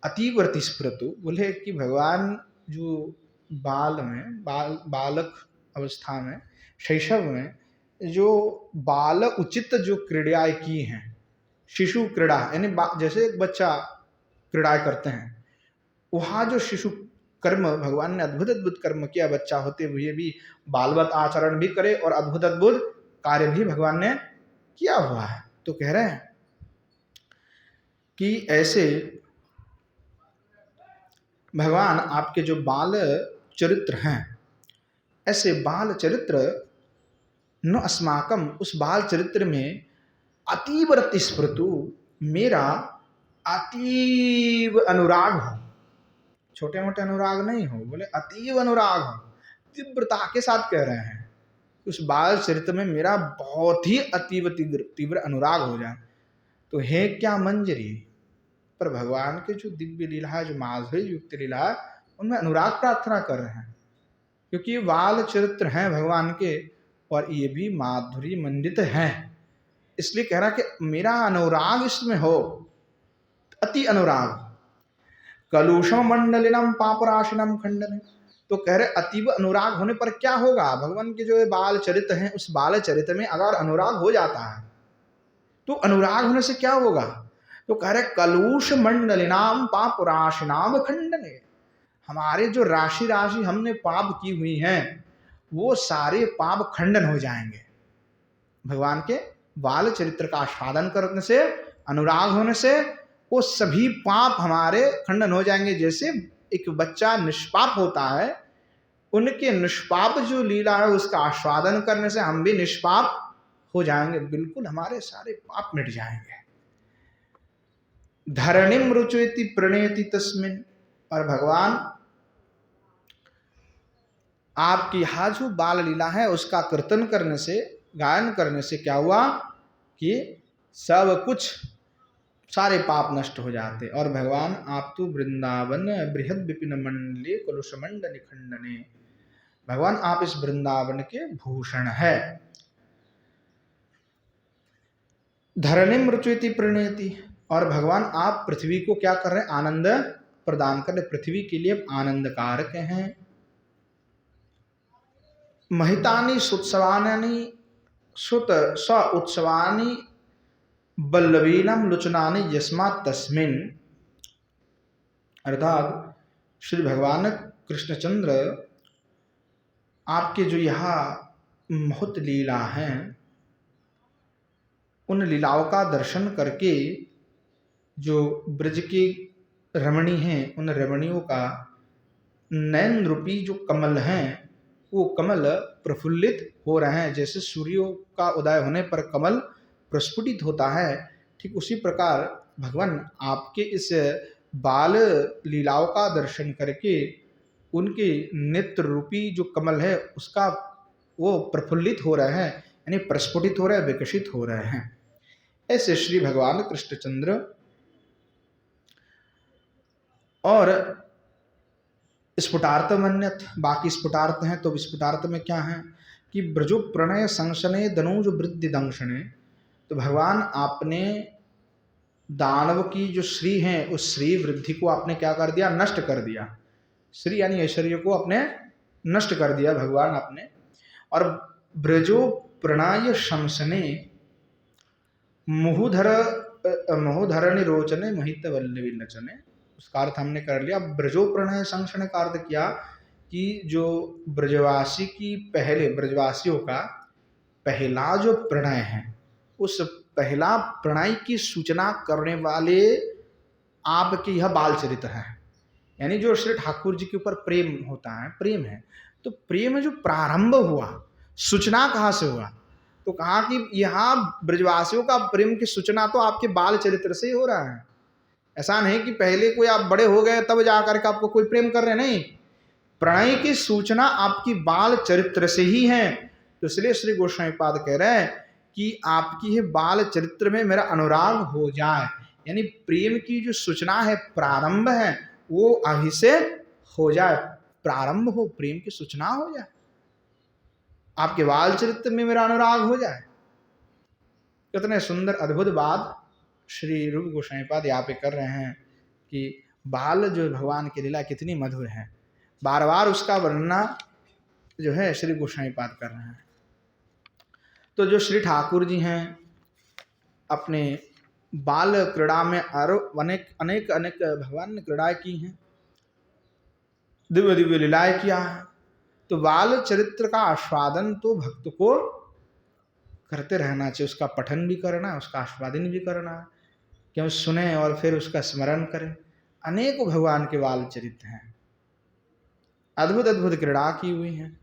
अतीव्रति स्फुरतु। बोले कि भगवान जो बालक अवस्था में, शैशव में जो बाल उचित जो क्रीड़ाएं की हैं, शिशु क्रीड़ा यानी जैसे एक बच्चा क्रीड़ाएं करते हैं, वहाँ जो शिशु कर्म भगवान ने अद्भुत अद्भुत कर्म किया, बच्चा होते हुए भी बालवत आचरण भी करे और अद्भुत अद्भुत कार्य भी भगवान ने किया हुआ है। तो कह रहे हैं कि ऐसे भगवान आपके जो बाल चरित्र हैं, ऐसे बाल चरित्र न अस्माकम, उस बाल चरित्र में अतीव रति स्फुरतु, मेरा अतीव अनुराग हो, छोटे मोटे अनुराग नहीं हो, बोले अतीव अनुराग हो, तीव्रता के साथ कह रहे हैं उस बाल चरित्र में मेरा बहुत ही अतीव तीव्र अनुराग हो जाए। तो है क्या मंजरी, पर भगवान के जो दिव्य लीला है, जो माधुर्य युक्त लीला है, उनमें अनुराग प्रार्थना कर रहे हैं, क्योंकि बाल चरित्र हैं भगवान के, और ये भी माधुरी मंडित हैं। इसलिए कह रहा कि मेरा अनुराग इसमें हो, अति अनुराग। कलुषम मंडलिनम पापराशिनम खंडन, तो कह रहे अतीब अनुराग होने पर क्या होगा, भगवान के जो ये बाल चरित्र हैं उस बाल चरित्र में अगर अनुराग हो जाता है तो अनुराग होने से क्या होगा, तो कह रहे कलुष मंडलिनाम पापराशिनाम खंडने, हमारे जो राशि राशि हमने पाप की हुई हैं वो सारे पाप खंडन हो जाएंगे। भगवान के बाल चरित्र का आस्वादन करने से, अनुराग होने से वो सभी पाप हमारे खंडन हो जाएंगे। जैसे एक बच्चा निष्पाप होता है, उनके निष्पाप जो लीला है उसका आस्वादन करने से हम भी निष्पाप हो जाएंगे, बिल्कुल हमारे सारे पाप मिट जाएंगे। धरणिम रुचयति प्रणयति तस्मिन, और भगवान आपकी यहाँ जो बाल लीला है उसका कीर्तन करने से, गायन करने से क्या हुआ कि सब कुछ सारे पाप नष्ट हो जाते। और भगवान आप तो वृंदावन बृहद विपिन मंडले कलुष मंडल खंडने, भगवान आप इस वृंदावन के भूषण है। धरणिम रुचयति प्रणयति, और भगवान आप पृथ्वी को क्या कर रहे हैं, आनंद प्रदान कर रहे, पृथ्वी के लिए आनंद कारक हैं। महितानि सुत्सवानि सुत स उत्सवानि बल्लवीनम लुचनानि यस्मात् तस्मिन, अर्थात श्री भगवान कृष्णचंद्र आपके जो यहाँ बहुत लीला हैं उन लीलाओं का दर्शन करके जो ब्रज की रमणी हैं उन रमणियों का नयन रूपी जो कमल हैं वो कमल प्रफुल्लित हो रहे हैं। जैसे सूर्यों का उदय होने पर कमल प्रस्फुटित होता है, ठीक उसी प्रकार भगवान आपके इस बाल लीलाओं का दर्शन करके उनके नेत्र रूपी जो कमल है उसका वो प्रफुल्लित हो रहे हैं, यानी प्रस्फुटित हो रहे हैं, विकसित हो रहे हैं। ऐसे श्री भगवान कृष्णचंद्र। और स्फुटार्थ मन्यत, बाकी स्फुटार्थ हैं, तो स्फुटार्थ में क्या है कि ब्रजो प्रणय संशने दनुज वृद्धि दंशने, तो भगवान आपने दानव की जो श्री हैं उस श्री वृद्धि को आपने क्या कर दिया, नष्ट कर दिया। श्री यानी ऐश्वर्य को आपने नष्ट कर दिया भगवान आपने। और ब्रजो प्रणय शंसने महोधरणी रोचने महित वल्लवी नचने, उसका अर्थ हमने कर लिया। ब्रजो प्रणय संशने का अर्थ किया कि जो ब्रजवासी की पहले ब्रजवासियों का पहला जो प्रणय है उस पहला प्रणय की सूचना करने वाले आपके यह बाल चरित्र है। यानी जो श्री ठाकुर जी के ऊपर प्रेम होता है, प्रेम है, तो प्रेम जो प्रारंभ हुआ, सूचना कहाँ से हुआ, तो कहा कि यहाँ ब्रजवासियों का प्रेम की सूचना तो आपके बाल चरित्र से ही हो रहा है। ऐसा नहीं कि पहले कोई आप बड़े हो गए तब जाकर के आपको कोई प्रेम कर रहे, नहीं, प्रणय की सूचना आपकी बाल चरित्र से ही है। तो इसलिए श्री गोस्वामी पाद कह रहे हैं कि आपकी ये बाल चरित्र में मेरा अनुराग हो जाए, यानी प्रेम की जो सूचना है, प्रारंभ है, वो अभी से हो जाए, प्रारंभ हो, प्रेम की सूचना हो जाए, आपके बाल चरित्र में मेरा अनुराग हो जाए। कितने सुंदर अद्भुत बात श्री रूप गोस्वामी पाद यहाँ पे कर रहे हैं कि बाल जो भगवान की लीला कितनी मधुर है, बार बार उसका वर्णना जो है श्री गोस्वामी पाद कर रहे हैं। तो जो श्री ठाकुर जी हैं अपने बाल क्रीड़ा में अनेक अनेक अनेक भगवान ने क्रीड़ाएं की हैं, दिव्य दिव्य लीलाएं किया है। तो बाल चरित्र का आस्वादन तो भक्त को करते रहना चाहिए, उसका पठन भी करना है, उसका आस्वादन भी करना है, कि हम सुने और फिर उसका स्मरण करें। अनेकों भगवान के बाल चरित्र हैं, अद्भुत अद्भुत क्रीड़ा की हुई हैं।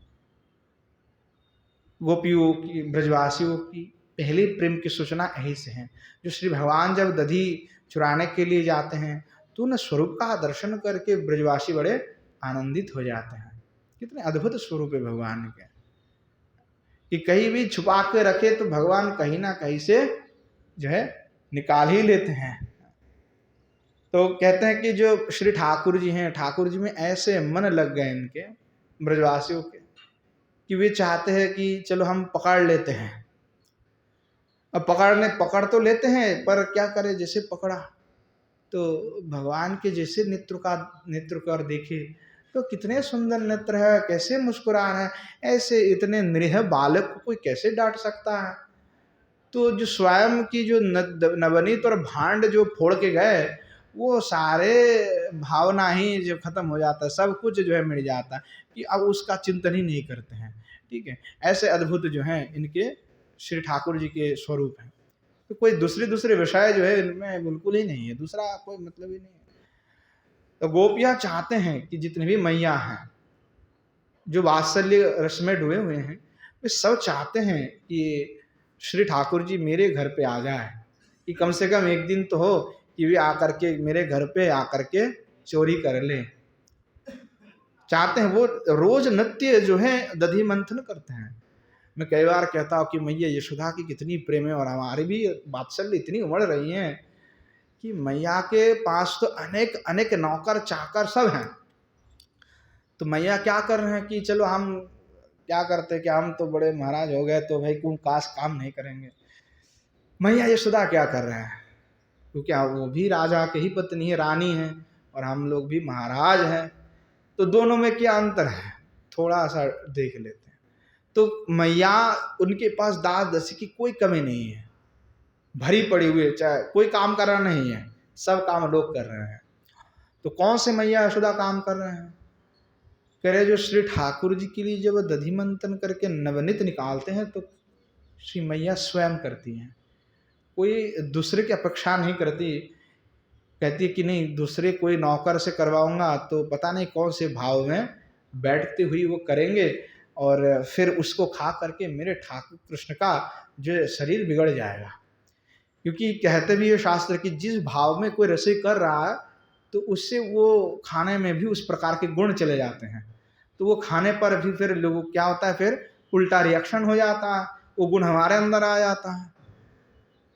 गोपियों की, ब्रजवासियों की पहली प्रेम की सूचना यही से है। जो श्री भगवान जब दधी चुराने के लिए जाते हैं तो उन स्वरूप का दर्शन करके ब्रजवासी बड़े आनंदित हो जाते हैं। कितने अद्भुत स्वरूप है भगवान के, कि कहीं भी छुपा के रखे तो भगवान कहीं ना कहीं से जो है निकाल ही लेते हैं। तो कहते हैं कि जो श्री ठाकुर जी हैं, ठाकुर जी में ऐसे मन लग गए इनके ब्रजवासियों के कि वे चाहते हैं कि चलो हम पकड़ लेते हैं। अब पकड़ तो लेते हैं, पर क्या करें, जैसे पकड़ा तो भगवान के जैसे नेत्र कर देखे तो कितने सुंदर नेत्र है, कैसे मुस्कुरा रहे हैं, ऐसे इतने निरीह बालक को कोई कैसे डांट सकता है। तो जो स्वयं की जो नवनीत और भांड जो फोड़ के गए, वो सारे भावना ही जो खत्म हो जाता है, सब कुछ जो है मिट जाता है कि अब उसका चिंतन ही नहीं करते हैं। ठीक है, ऐसे अद्भुत जो हैं इनके श्री ठाकुर जी के स्वरूप हैं। तो कोई दूसरे विषय जो है इनमें बिल्कुल ही नहीं है, दूसरा कोई मतलब ही नहीं है। तो गोपियां चाहते हैं कि जितने भी मैया हैं जो वात्सल्य रस में डूबे हुए हैं, वे सब चाहते हैं कि श्री ठाकुर जी मेरे घर पे आ जाए, कि कम से कम एक दिन तो हो कि वे आकर के मेरे घर पे आकर के चोरी कर ले। चाहते हैं, वो रोज नित्य जो है दधि मंथन करते हैं। मैं कई बार कहता हूँ कि मैया यशोदा की कितनी प्रेम है, और हमारी भी वात्सल्य इतनी उमड़ रही है कि मैया के पास तो अनेक अनेक नौकर चाकर सब हैं। तो मैया क्या कर रहे हैं कि चलो हम क्या करते हैं कि हम तो बड़े महाराज हो गए, तो भाई कोई काश काम नहीं करेंगे। मैया यशोदा क्या कर रहे हैं, क्योंकि वो भी राजा के ही पत्नी है, रानी है, और हम लोग भी महाराज हैं, तो दोनों में क्या अंतर है, थोड़ा सा देख लेते हैं। तो मैया उनके पास दास दसी की कोई कमी नहीं है, भरी पड़ी हुई है, चाहे कोई काम कर रहा नहीं है, सब काम लोग कर रहे हैं। तो कौन से मैया यशोदा काम कर रहे हैं, कह रहे जो श्री ठाकुर जी के लिए जब दधि मंथन करके नवनीत निकालते हैं तो श्री मैया स्वयं करती हैं, कोई दूसरे की अपेक्षा नहीं करती। कहती है कि नहीं, दूसरे कोई नौकर से करवाऊंगा तो पता नहीं कौन से भाव में बैठती हुई वो करेंगे, और फिर उसको खा करके मेरे ठाकुर कृष्ण का जो शरीर बिगड़ जाएगा। क्योंकि कहते भी है शास्त्र कि जिस भाव में कोई रसोई कर रहा है तो उससे वो खाने में भी उस प्रकार के गुण चले जाते हैं, तो वो खाने पर भी फिर लोगों क्या होता है, फिर उल्टा रिएक्शन हो जाता है, वो गुण हमारे अंदर आ जाता है।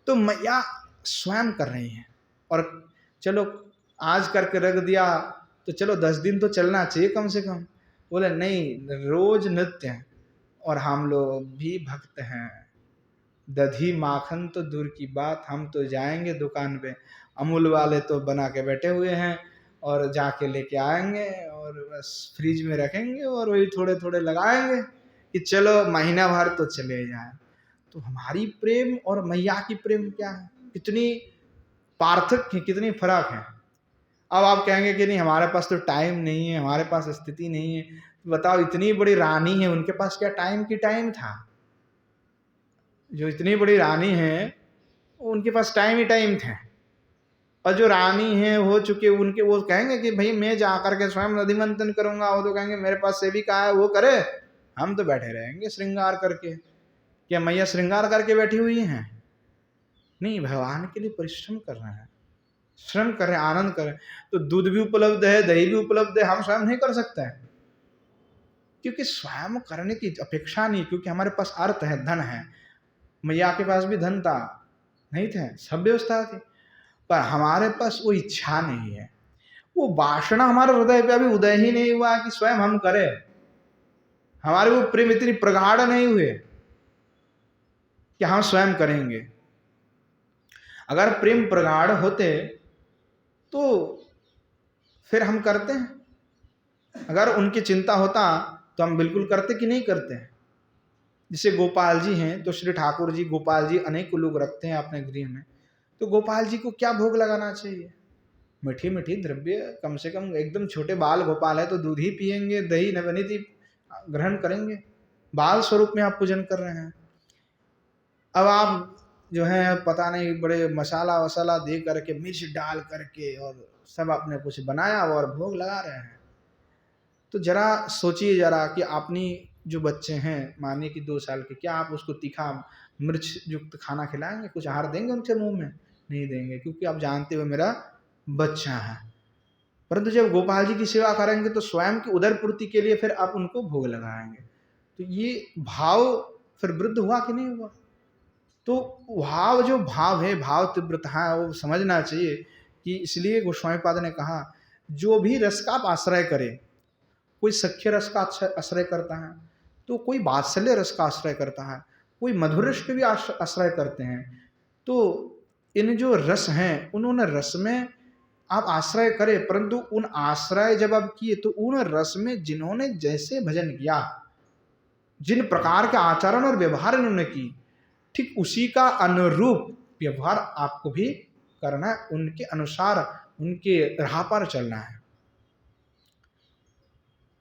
तो मैया स्वयं कर रही हैं, और चलो आज करके रख दिया तो चलो 10 दिन तो चलना चाहिए कम से कम। बोले नहीं, रोज नृत्य है, और हम लोग भी भक्त हैं, दधी माखन तो दूर की बात, हम तो जाएंगे दुकान पे, अमूल वाले तो बना के बैठे हुए हैं, और जाके लेके आएंगे और बस फ्रिज में रखेंगे और वही थोड़े थोड़े लगाएंगे कि चलो महीना भर तो चले जाए। तो हमारी प्रेम और मैया की प्रेम क्या है, कितनी पार्थक्य है, कितनी फर्क है। अब आप कहेंगे कि नहीं हमारे पास तो टाइम नहीं है, हमारे पास स्थिति नहीं है। तो बताओ, इतनी बड़ी रानी है, उनके पास क्या टाइम था? जो इतनी बड़ी रानी है उनके पास टाइम ही टाइम थे, और जो रानी है हो चुके उनके, वो कहेंगे कि भाई मैं जा करके स्वयं नदि मंथन करूंगा, वो तो कहेंगे मेरे पास सेविका है वो करे, हम तो बैठे रहेंगे श्रृंगार करके। क्या मैया श्रृंगार करके बैठी हुई हैं? नहीं, भगवान के लिए परिश्रम कर रहे हैं, श्रम करें, आनंद करें। तो दूध भी उपलब्ध है, दही भी उपलब्ध है, हम स्वयं नहीं कर सकते हैं, क्योंकि स्वयं करने की अपेक्षा नहीं, क्योंकि हमारे पास अर्थ है, धन है। मैया के पास भी धन था, नहीं थे, सब व्यवस्था थी, पर हमारे पास वो इच्छा नहीं है, वो वासना हमारे हृदय पे अभी उदय ही नहीं हुआ कि स्वयं हम करें। हमारे वो प्रेम इतनी प्रगाढ़ नहीं हुए कि हम स्वयं करेंगे। अगर प्रेम प्रगाढ़ होते तो फिर हम करते हैं, अगर उनकी चिंता होता तो हम बिल्कुल करते कि नहीं करते हैं। जैसे गोपाल जी हैं, तो श्री ठाकुर जी, गोपाल जी अनेक लोग रखते हैं अपने गृह में, तो गोपाल जी को क्या भोग लगाना चाहिए? मीठी मीठी द्रव्य, कम से कम एकदम छोटे बाल गोपाल है तो दूध ही पियेंगे, दही नवनीत ही ग्रहण करेंगे, बाल स्वरूप में आप पूजन कर रहे हैं। अब आप जो है पता नहीं बड़े मसाला वसाला दे करके, मिर्च डाल करके और सब आपने कुछ बनाया और भोग लगा रहे हैं। तो जरा सोचिए जरा कि अपनी जो बच्चे हैं, मानिए कि 2 साल के, क्या आप उसको तीखा मिर्च युक्त खाना खिलाएंगे, कुछ आहार देंगे उनके मुंह में? नहीं देंगे, क्योंकि आप जानते हो मेरा बच्चा है। परंतु जब गोपाल जी की सेवा करेंगे तो स्वयं की उदर पूर्ति के लिए फिर आप उनको भोग लगाएंगे, तो ये भाव फिर वृद्ध हुआ कि नहीं हुआ? तो भाव, जो भाव है, भाव तीव्रता है, वो समझना चाहिए। कि इसलिए गोस्वामी पाद ने कहा, जो भी रस का आप आश्रय करे, कोई सख्य रस का आश्रय करता है, तो कोई वात्सल्य रस का आश्रय करता है, कोई मधुर रस के भी आश्रय करते हैं। तो इन जो रस हैं, उन्होंने रस में आप आश्रय करें, परंतु उन आश्रय जब आप किए तो उन रस में जिन्होंने जैसे भजन किया, जिन प्रकार के आचरण और व्यवहार इन्होंने की, ठीक उसी का अनुरूप व्यवहार आपको भी करना है, उनके अनुसार उनके राह पर चलना है।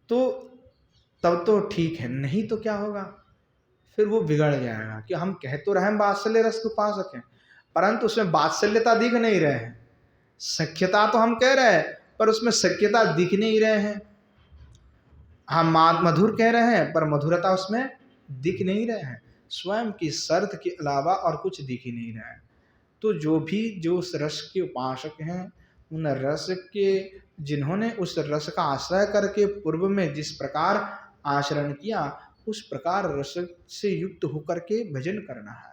तो तब तो ठीक है, नहीं तो क्या होगा, फिर वो बिगड़ जाएगा कि हम कह तो रहे हैं वात्सल्य रस को पा सकें, परंतु उसमें वात्सल्यता दिख नहीं रहे हैं। सख्यता तो हम कह रहे हैं, पर उसमें सख्यता दिख नहीं रहे हैं। हम मधुर कह रहे हैं, पर मधुरता उसमें दिख नहीं रहे हैं। स्वयं की शर्त के अलावा और कुछ दिख ही नहीं रहा है। तो जो भी जो उस रस के उपासक हैं, उन रस के जिन्होंने उस रस का आश्रय करके पूर्व में जिस प्रकार आचरण किया, उस प्रकार रस से युक्त होकर के भजन करना है,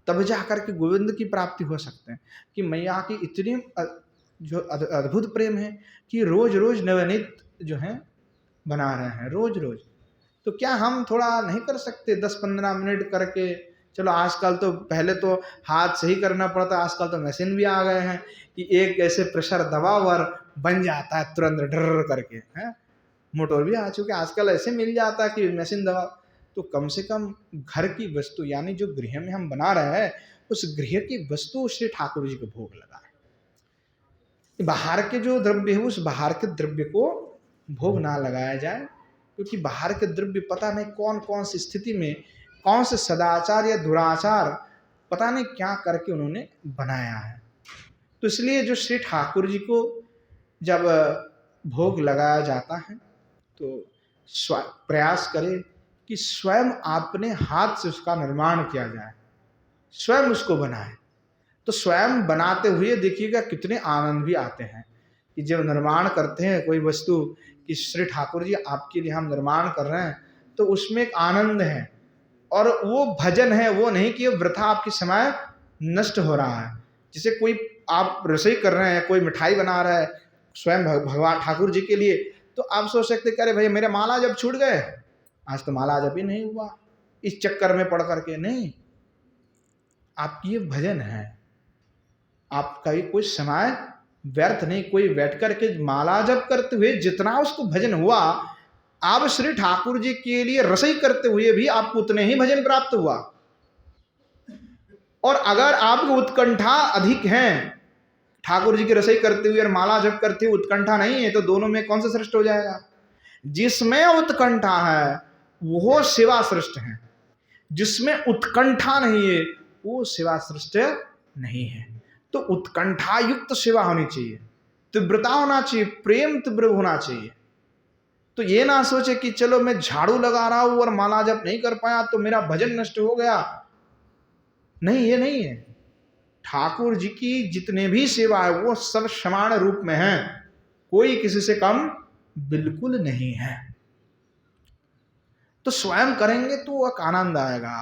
तब जाकर के गोविंद की प्राप्ति हो सकते हैं। कि मैया की इतनी जो अद्भुत प्रेम है कि रोज रोज नवनीत जो है बना रहे हैं, रोज रोज। तो क्या हम थोड़ा नहीं कर सकते 10-15 मिनट करके? चलो आजकल तो, पहले तो हाथ से ही करना पड़ता, आजकल तो मशीन भी आ गए हैं कि एक ऐसे प्रेशर दबाव और बन जाता है तुरंत डर करके, है। मोटर भी आ चुके, आजकल ऐसे मिल जाता है कि मशीन दबाव। तो कम से कम घर की वस्तु, यानी जो गृह में हम बना रहे हैं, उस गृह की वस्तु श्री ठाकुर जी को भोग लगाए। बाहर के जो द्रव्य है, उस बाहर के द्रव्य को भोग ना लगाया जाए, क्योंकि बाहर के द्रव्य पता नहीं कौन कौन सी स्थिति में, कौन से सदाचार या दुराचार पता नहीं क्या करके उन्होंने बनाया है। तो इसलिए जो श्री ठाकुर जी को जब भोग लगाया जाता है, तो प्रयास करें कि स्वयं अपने हाथ से उसका निर्माण किया जाए, स्वयं उसको बनाए। तो स्वयं बनाते हुए देखिएगा कितने आनंद भी आते हैं कि जब निर्माण करते हैं कोई वस्तु, कि श्री ठाकुर जी आपके लिए हम निर्माण कर रहे हैं, तो उसमें एक आनंद है और वो भजन है, वो नहीं कि वृथा आपकी समय नष्ट हो रहा है। जैसे कोई आप रसोई कर रहे हैं, कोई मिठाई बना रहा है स्वयं भगवान ठाकुर जी के लिए, तो आप सोच सकते अरे भाई मेरे माला जब छूट गए, आज तो माला जब ही नहीं हुआ, इस चक्कर में पड़ करके नहीं। आपकी ये भजन है, आपका ये कोई समय व्यर्थ नहीं। कोई बैठ करके माला जप करते हुए जितना उसको भजन हुआ, आप श्री ठाकुर जी के लिए रसोई करते हुए भी आपको उतने ही भजन प्राप्त हुआ। और अगर आपको उत्कंठा अधिक है, ठाकुर जी की रसोई करते हुए और माला जप करते हुए उत्कंठा नहीं है, तो दोनों में कौन सा श्रेष्ठ हो जाएगा? जिसमें उत्कंठा है वो सेवा श्रेष्ठ है, जिसमें उत्कंठा नहीं है वो सेवा श्रेष्ठ नहीं है। तो उत्कंठा युक्त सेवा होनी चाहिए, तीव्रता होना चाहिए, प्रेम तीव्र होना चाहिए। तो ये ना सोचे कि चलो मैं झाड़ू लगा रहा हूं और माला जप नहीं कर पाया तो मेरा भजन नष्ट हो गया। नहीं, ये नहीं है। ठाकुर जी की जितने भी सेवा है वो सब समान रूप में है, कोई किसी से कम बिल्कुल नहीं है। तो स्वयं करेंगे तो एक आनंद आएगा,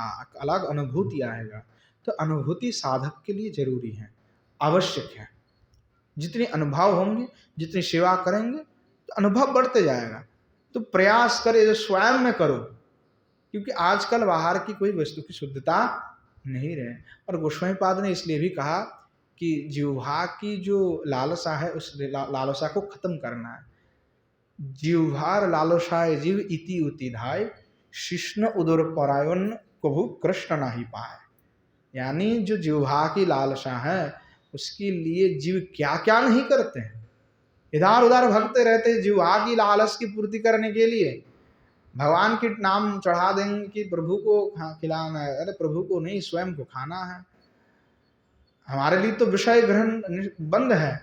अलग अनुभूति आएगा। तो अनुभूति साधक के लिए जरूरी है, आवश्यक है। जितने अनुभव होंगे, जितनी सेवा करेंगे, तो अनुभव बढ़ते जाएगा। तो प्रयास करे जो स्वयं में करो, क्योंकि आजकल बाहर की कोई वस्तु की शुद्धता नहीं रहे। और गोस्वामी पाद ने इसलिए भी कहा कि जिह्वा की जो लालसा है, उस लालसा को खत्म करना है। जिह्वार लालसाय जीव इति उति धाय, शिष्ण उदर परायण कभु कृष्ण नहीं पाए। यानी जो जिह्वा की लालसा है, उसके लिए जीव क्या क्या नहीं करते हैं, इधर उधर भगते रहते हैं जिह्वा की लालस की पूर्ति करने के लिए। भगवान के नाम चढ़ा देंगे कि प्रभु को खिलाना है, अरे प्रभु को नहीं, स्वयं को खाना है। हमारे लिए तो विषय ग्रहण बंद है,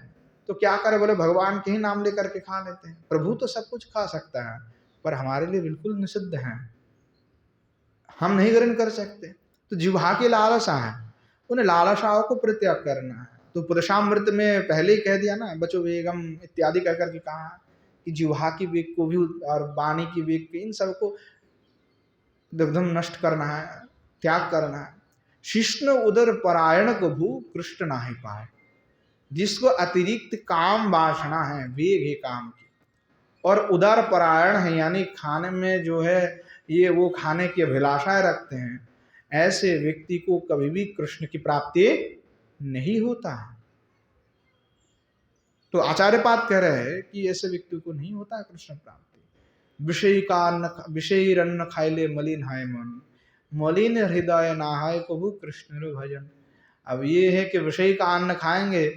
तो क्या करे, बोले भगवान के ही नाम लेकर के खा लेते हैं। प्रभु तो सब कुछ खा सकता है, पर हमारे लिए बिल्कुल निषिद्ध है, हम नहीं ग्रहण कर सकते। तो जिह्वा की लालसा है, उन्हें लालसाओं को परित्याग करना है। तो पुरुषामृत में पहले ही कह दिया ना, बचो वेगम इत्यादि कहकर के कहा कि जिह्वा की वेग को भी और वाणी की वेग के, इन सबको एकदम नष्ट करना है, त्याग करना है। शिष्ण उदर परायण को भू कृष्ण नाही पाए। जिसको अतिरिक्त काम वासना है, वेग है काम की, और उदर परायण है, यानी खाने में जो है ये वो खाने की अभिलाषाएं रखते हैं, ऐसे व्यक्ति को कभी भी कृष्ण की प्राप्ति नहीं होता है। तो आचार्यपाद कह रहे हैं कि ऐसे व्यक्ति को नहीं होता है कृष्ण प्राप्ति। विषय अन्न खाइले मलिन हाय मन, मलिन हृदय नहाय कबू कृष्ण भजन। अब ये है कि विषय का अन्न खाएंगे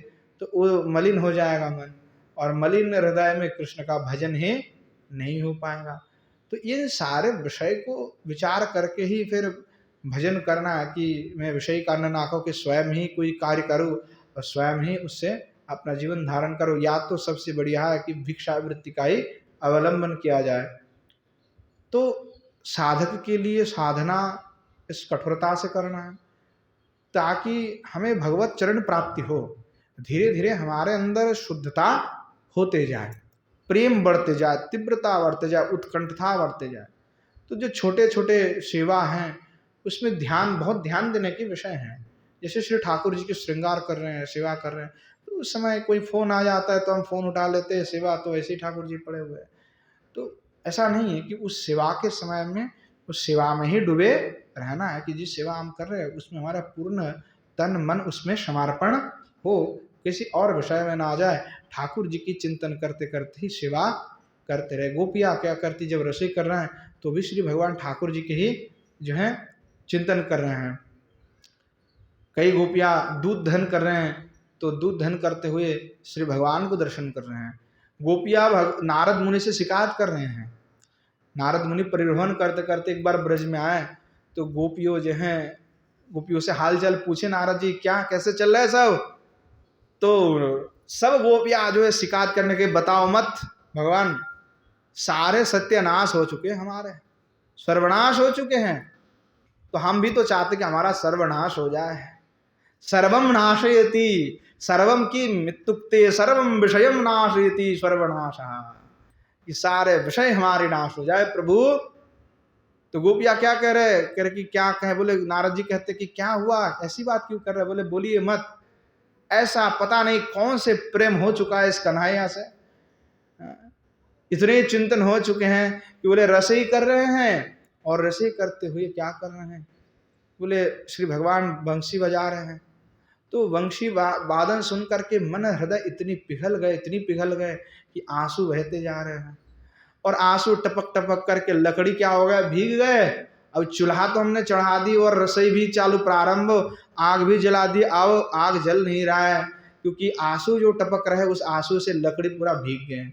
तो वो मलिन हो जाएगा मन, और मलिन हृदय में कृष्ण का भजन ही नहीं हो पाएगा। तो ये सारे विषय को विचार करके ही फिर भजन करना है कि मैं विषय का अन्न ना खाऊं, कि स्वयं ही कोई कार्य करूं और स्वयं ही उससे अपना जीवन धारण करो, या तो सबसे बढ़िया है कि भिक्षावृत्ति का ही अवलंबन किया जाए। तो साधक के लिए साधना इस कठोरता से करना है ताकि हमें भगवत चरण प्राप्ति हो। धीरे धीरे हमारे अंदर शुद्धता होते जाए, प्रेम बढ़ते जाए, तीव्रता बढ़ते जाए, उत्कंठता बढ़ते जाए। तो जो छोटे छोटे सेवा हैं उसमें बहुत ध्यान देने के विषय हैं। जैसे श्री ठाकुर जी के श्रृंगार कर रहे हैं, सेवा कर रहे हैं, तो उस समय कोई फोन आ जाता है तो हम फोन उठा लेते हैं, सेवा तो ऐसे ही ठाकुर जी पड़े हुए हैं। तो ऐसा नहीं है कि उस सेवा के समय में उस सेवा में ही डूबे रहना है, कि जिस सेवा हम कर रहे हैं उसमें हमारा पूर्ण तन मन उसमें समर्पण हो, किसी और विषय में ना आ जाए। ठाकुर जी की चिंतन करते करते ही सेवा करते रहे। गोपियाँ क्या करती, जब रसोई कर रहे हैं तो भी श्री भगवान ठाकुर जी के ही जो है चिंतन कर रहे हैं। कई गोपियाँ दूध दहन कर रहे हैं तो दूध दहन करते हुए श्री भगवान को दर्शन कर रहे हैं। गोपियाँ नारद मुनि से शिकायत कर रहे हैं। नारद मुनि परिवहन करते करते एक बार ब्रज में आए तो गोपियों जो हैं, गोपियों से हालचाल पूछे नारद जी क्या कैसे चल रहा है सब। तो सब गोपियाँ जो है शिकायत करने के, बताओ मत भगवान, सारे सत्यानाश हो चुके हैं, हमारे सर्वनाश हो चुके हैं। तो हम भी तो चाहते कि हमारा सर्वनाश हो जाए। सर्वम नाशयति सर्वम की मृत्युक्ते सर्वम विषयम नाशयति सर्वनाशः, कि सारे विषय हमारे नाश हो जाए प्रभु। तो गोपियाँ क्या कह रहे कि क्या कहे, बोले नारद जी कहते कि क्या हुआ, ऐसी बात क्यों कर रहे, बोले बोलिए मत, ऐसा पता नहीं कौन से प्रेम हो चुका है इस कन्हैया से, इतने चिंतन हो चुके हैं कि बोले रसोई कर रहे हैं, और रसोई करते हुए क्या कर रहे हैं, बोले श्री भगवान बंसी बजा रहे हैं। तो वंशी वादन सुन करके मन हृदय इतनी पिघल गए कि आंसू बहते जा रहे हैं, और आंसू टपक टपक करके लकड़ी क्या हो गया, भीग गए। अब चूल्हा तो हमने चढ़ा दी और रसोई भी चालू प्रारंभ, आग भी जला दी, अब आग जल नहीं रहा है क्योंकि आंसू जो टपक रहे उस आंसू से लकड़ी पूरा भीग गए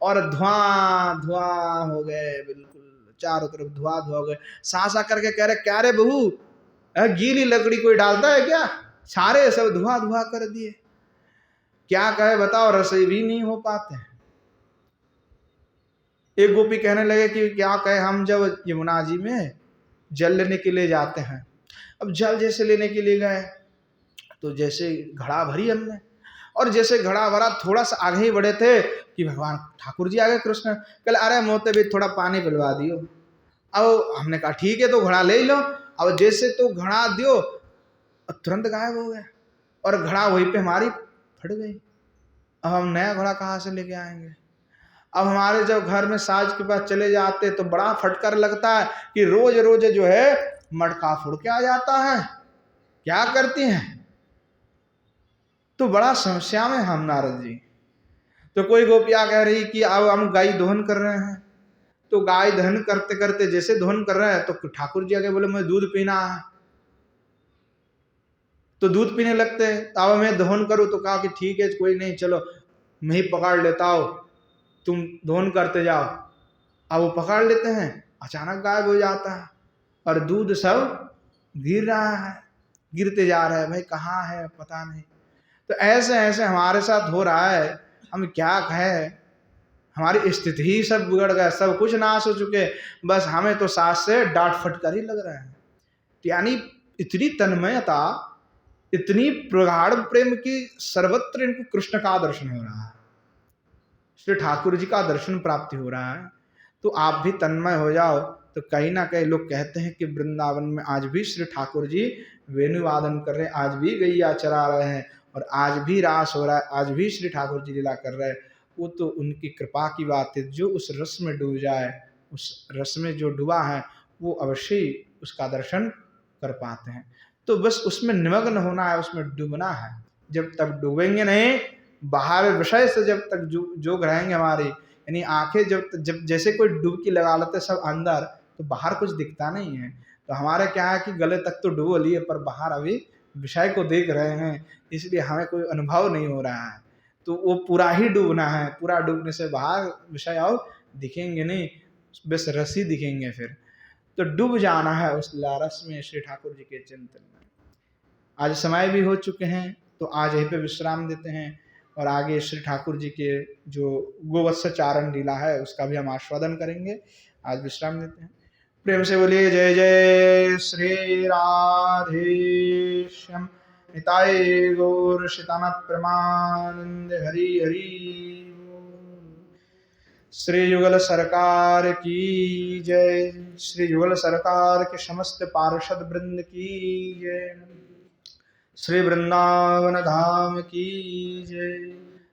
और धुआं धुआं हो गए, बिल्कुल चारों तरफ धुआं धुआं हो गए। सासा करके कह रहे क्या रे बहू, गीली लकड़ी कोई डालता है क्या, सारे सब धुआं धुआं कर दिए। क्या कहे बताओ, रसोई भी नहीं हो पाते। एक गोपी कहने लगे कि क्या कहे, हम जब यमुना जी में जल लेने के लिए जाते हैं, अब जल जैसे लेने के लिए गए तो जैसे घड़ा भरी हमने, और जैसे घड़ा भरा थोड़ा सा आगे ही बढ़े थे कि भगवान ठाकुर जी आ गए कृष्ण, कल अरे मोते भी थोड़ा पानी पिलवा दियो। अब हमने कहा ठीक है तो घड़ा ले लो। अब जैसे तो घड़ा दियो तुरंत गायब हो गया और घड़ा वहीं पे हमारी फट गई। अब हम नया घड़ा कहाँ से लेके आएंगे। अब हमारे जब घर में साज के पास चले जाते तो बड़ा फटकार लगता है कि रोज रोज जो है मटका फुड़ के आ जाता है, क्या करती हैं। तो बड़ा समस्या में हम नारद जी। तो कोई गोपियाँ कह रही कि अब हम गाय दोहन कर रहे हैं, तो गाय दहन करते करते जैसे दोहन कर रहे हैं तो ठाकुर जी आगे बोले मुझे दूध पीना है, तो दूध पीने लगते हैं। अब मैं दोहन करूँ तो कहा कि ठीक है कोई नहीं, चलो मैं ही पकड़ लेता हूँ, तुम दोहन करते जाओ। अब वो पकड़ लेते हैं, अचानक गायब हो जाता है और दूध सब गिर रहा है, गिरते जा रहा है, भाई कहाँ है पता नहीं। तो ऐसे ऐसे हमारे साथ हो रहा है, हम क्या कहें, हमारी स्थिति ही सब बिगड़ गया, सब कुछ नाश हो चुके, बस हमें तो सास से डांट फटकार ही लग रहा है। यानी इतनी तन्मयता, इतनी प्रगाढ़ प्रेम की सर्वत्र इनको कृष्ण का दर्शन हो रहा है, श्री ठाकुर जी का दर्शन प्राप्ति हो रहा है। तो आप भी तन्मय हो जाओ। तो कहीं ना कहीं लोग कहते हैं कि वृंदावन में आज भी श्री ठाकुर जी वेणुवादन कर रहे हैं, आज भी गैया चरा रहे हैं और आज भी रास हो रहा है, आज भी श्री ठाकुर जी लीला कर रहे हैं। वो तो उनकी कृपा की बात है, जो उस रस में डूब जाए उस रस में जो डूबा है वो अवश्य ही उसका दर्शन कर पाते हैं। तो बस उसमें निमग्न होना है, उसमें डूबना है। जब तक डूबेंगे नहीं, बाहर विषय से जब तक जोग रहेंगे हमारी, यानी आंखें जब जैसे कोई डुबकी लगा लेते सब अंदर, तो बाहर कुछ दिखता नहीं है। तो हमारे क्या है कि गले तक तो डुबो लिए पर बाहर अभी विषय को देख रहे हैं, इसलिए हमें कोई अनुभव नहीं हो रहा है। तो वो पूरा ही डूबना है, पूरा डूबने से बाहर विषय और दिखेंगे नहीं, बस रस ही दिखेंगे फिर। तो डूब जाना है उस लारस में श्री ठाकुर जी के चिंतन में। आज समय भी हो चुके हैं, तो आज यहीं पे विश्राम देते हैं और आगे श्री ठाकुर जी के जो गोवत्स चारण लीला है उसका भी हम आस्वादन करेंगे। आज विश्राम देते हैं। प्रेम से बोलिए जय जय श्री राधे श्याम निताय गौर शितानत प्रमानंद हरि हरि। श्री युगल सरकार की जय। श्री युगल सरकार के समस्त पार्षद वृंद की जय। श्री वृंदावन धाम की जय।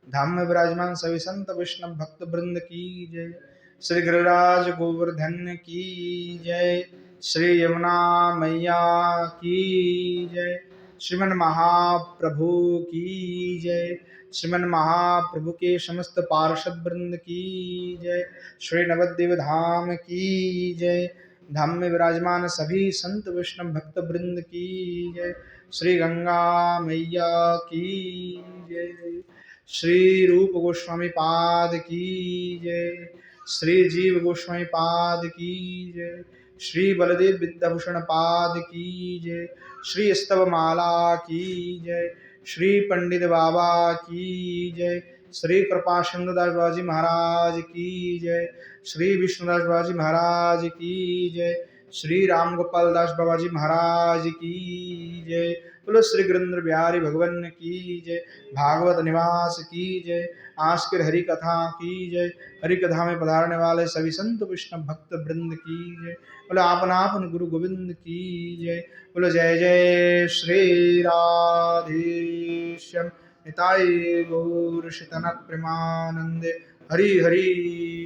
धाम में विराजमान सभी संत वैष्णव भक्त वृंद की जय। श्री गिरिराज गोवर्धन की जय। श्री यमुना मैया की जय। श्रीमन महाप्रभु की जय। श्रीमन महाप्रभु के समस्त पार्षद वृंद की जय। श्री नवद्वीप धाम की जय। धाम में विराजमान सभी संत वैष्णव भक्त वृंद की जय। श्री गंगा मैया की जय। श्री रूप गोस्वामी पाद की जय। श्री जीव गोस्वामी पाद की जय। श्री बलदेव विद्याभूषण पाद की जय। श्री स्तव माला की जय। श्री पंडित बाबा की जय। श्री कृपा सिंधुदास बाबाजी महाराज की जय। श्री विष्णुदास बाबाजी महाराज की जय। श्री राम गोपाल दास बाबाजी महाराज की जय। बोलो श्री गिरिंद्र बिहारी भगवान की जय। भागवत निवास की जय। आस्किर हरि कथा की जय। हरि कथा में पधारने वाले सभी संत वैष्णव भक्त वृंद की जय। बोलो आपन आपन गुरु गोविंद की जय। बोलो जय जय श्री राधे श्याम निताय गौर शितनत प्रेमानंदे हरि हरि।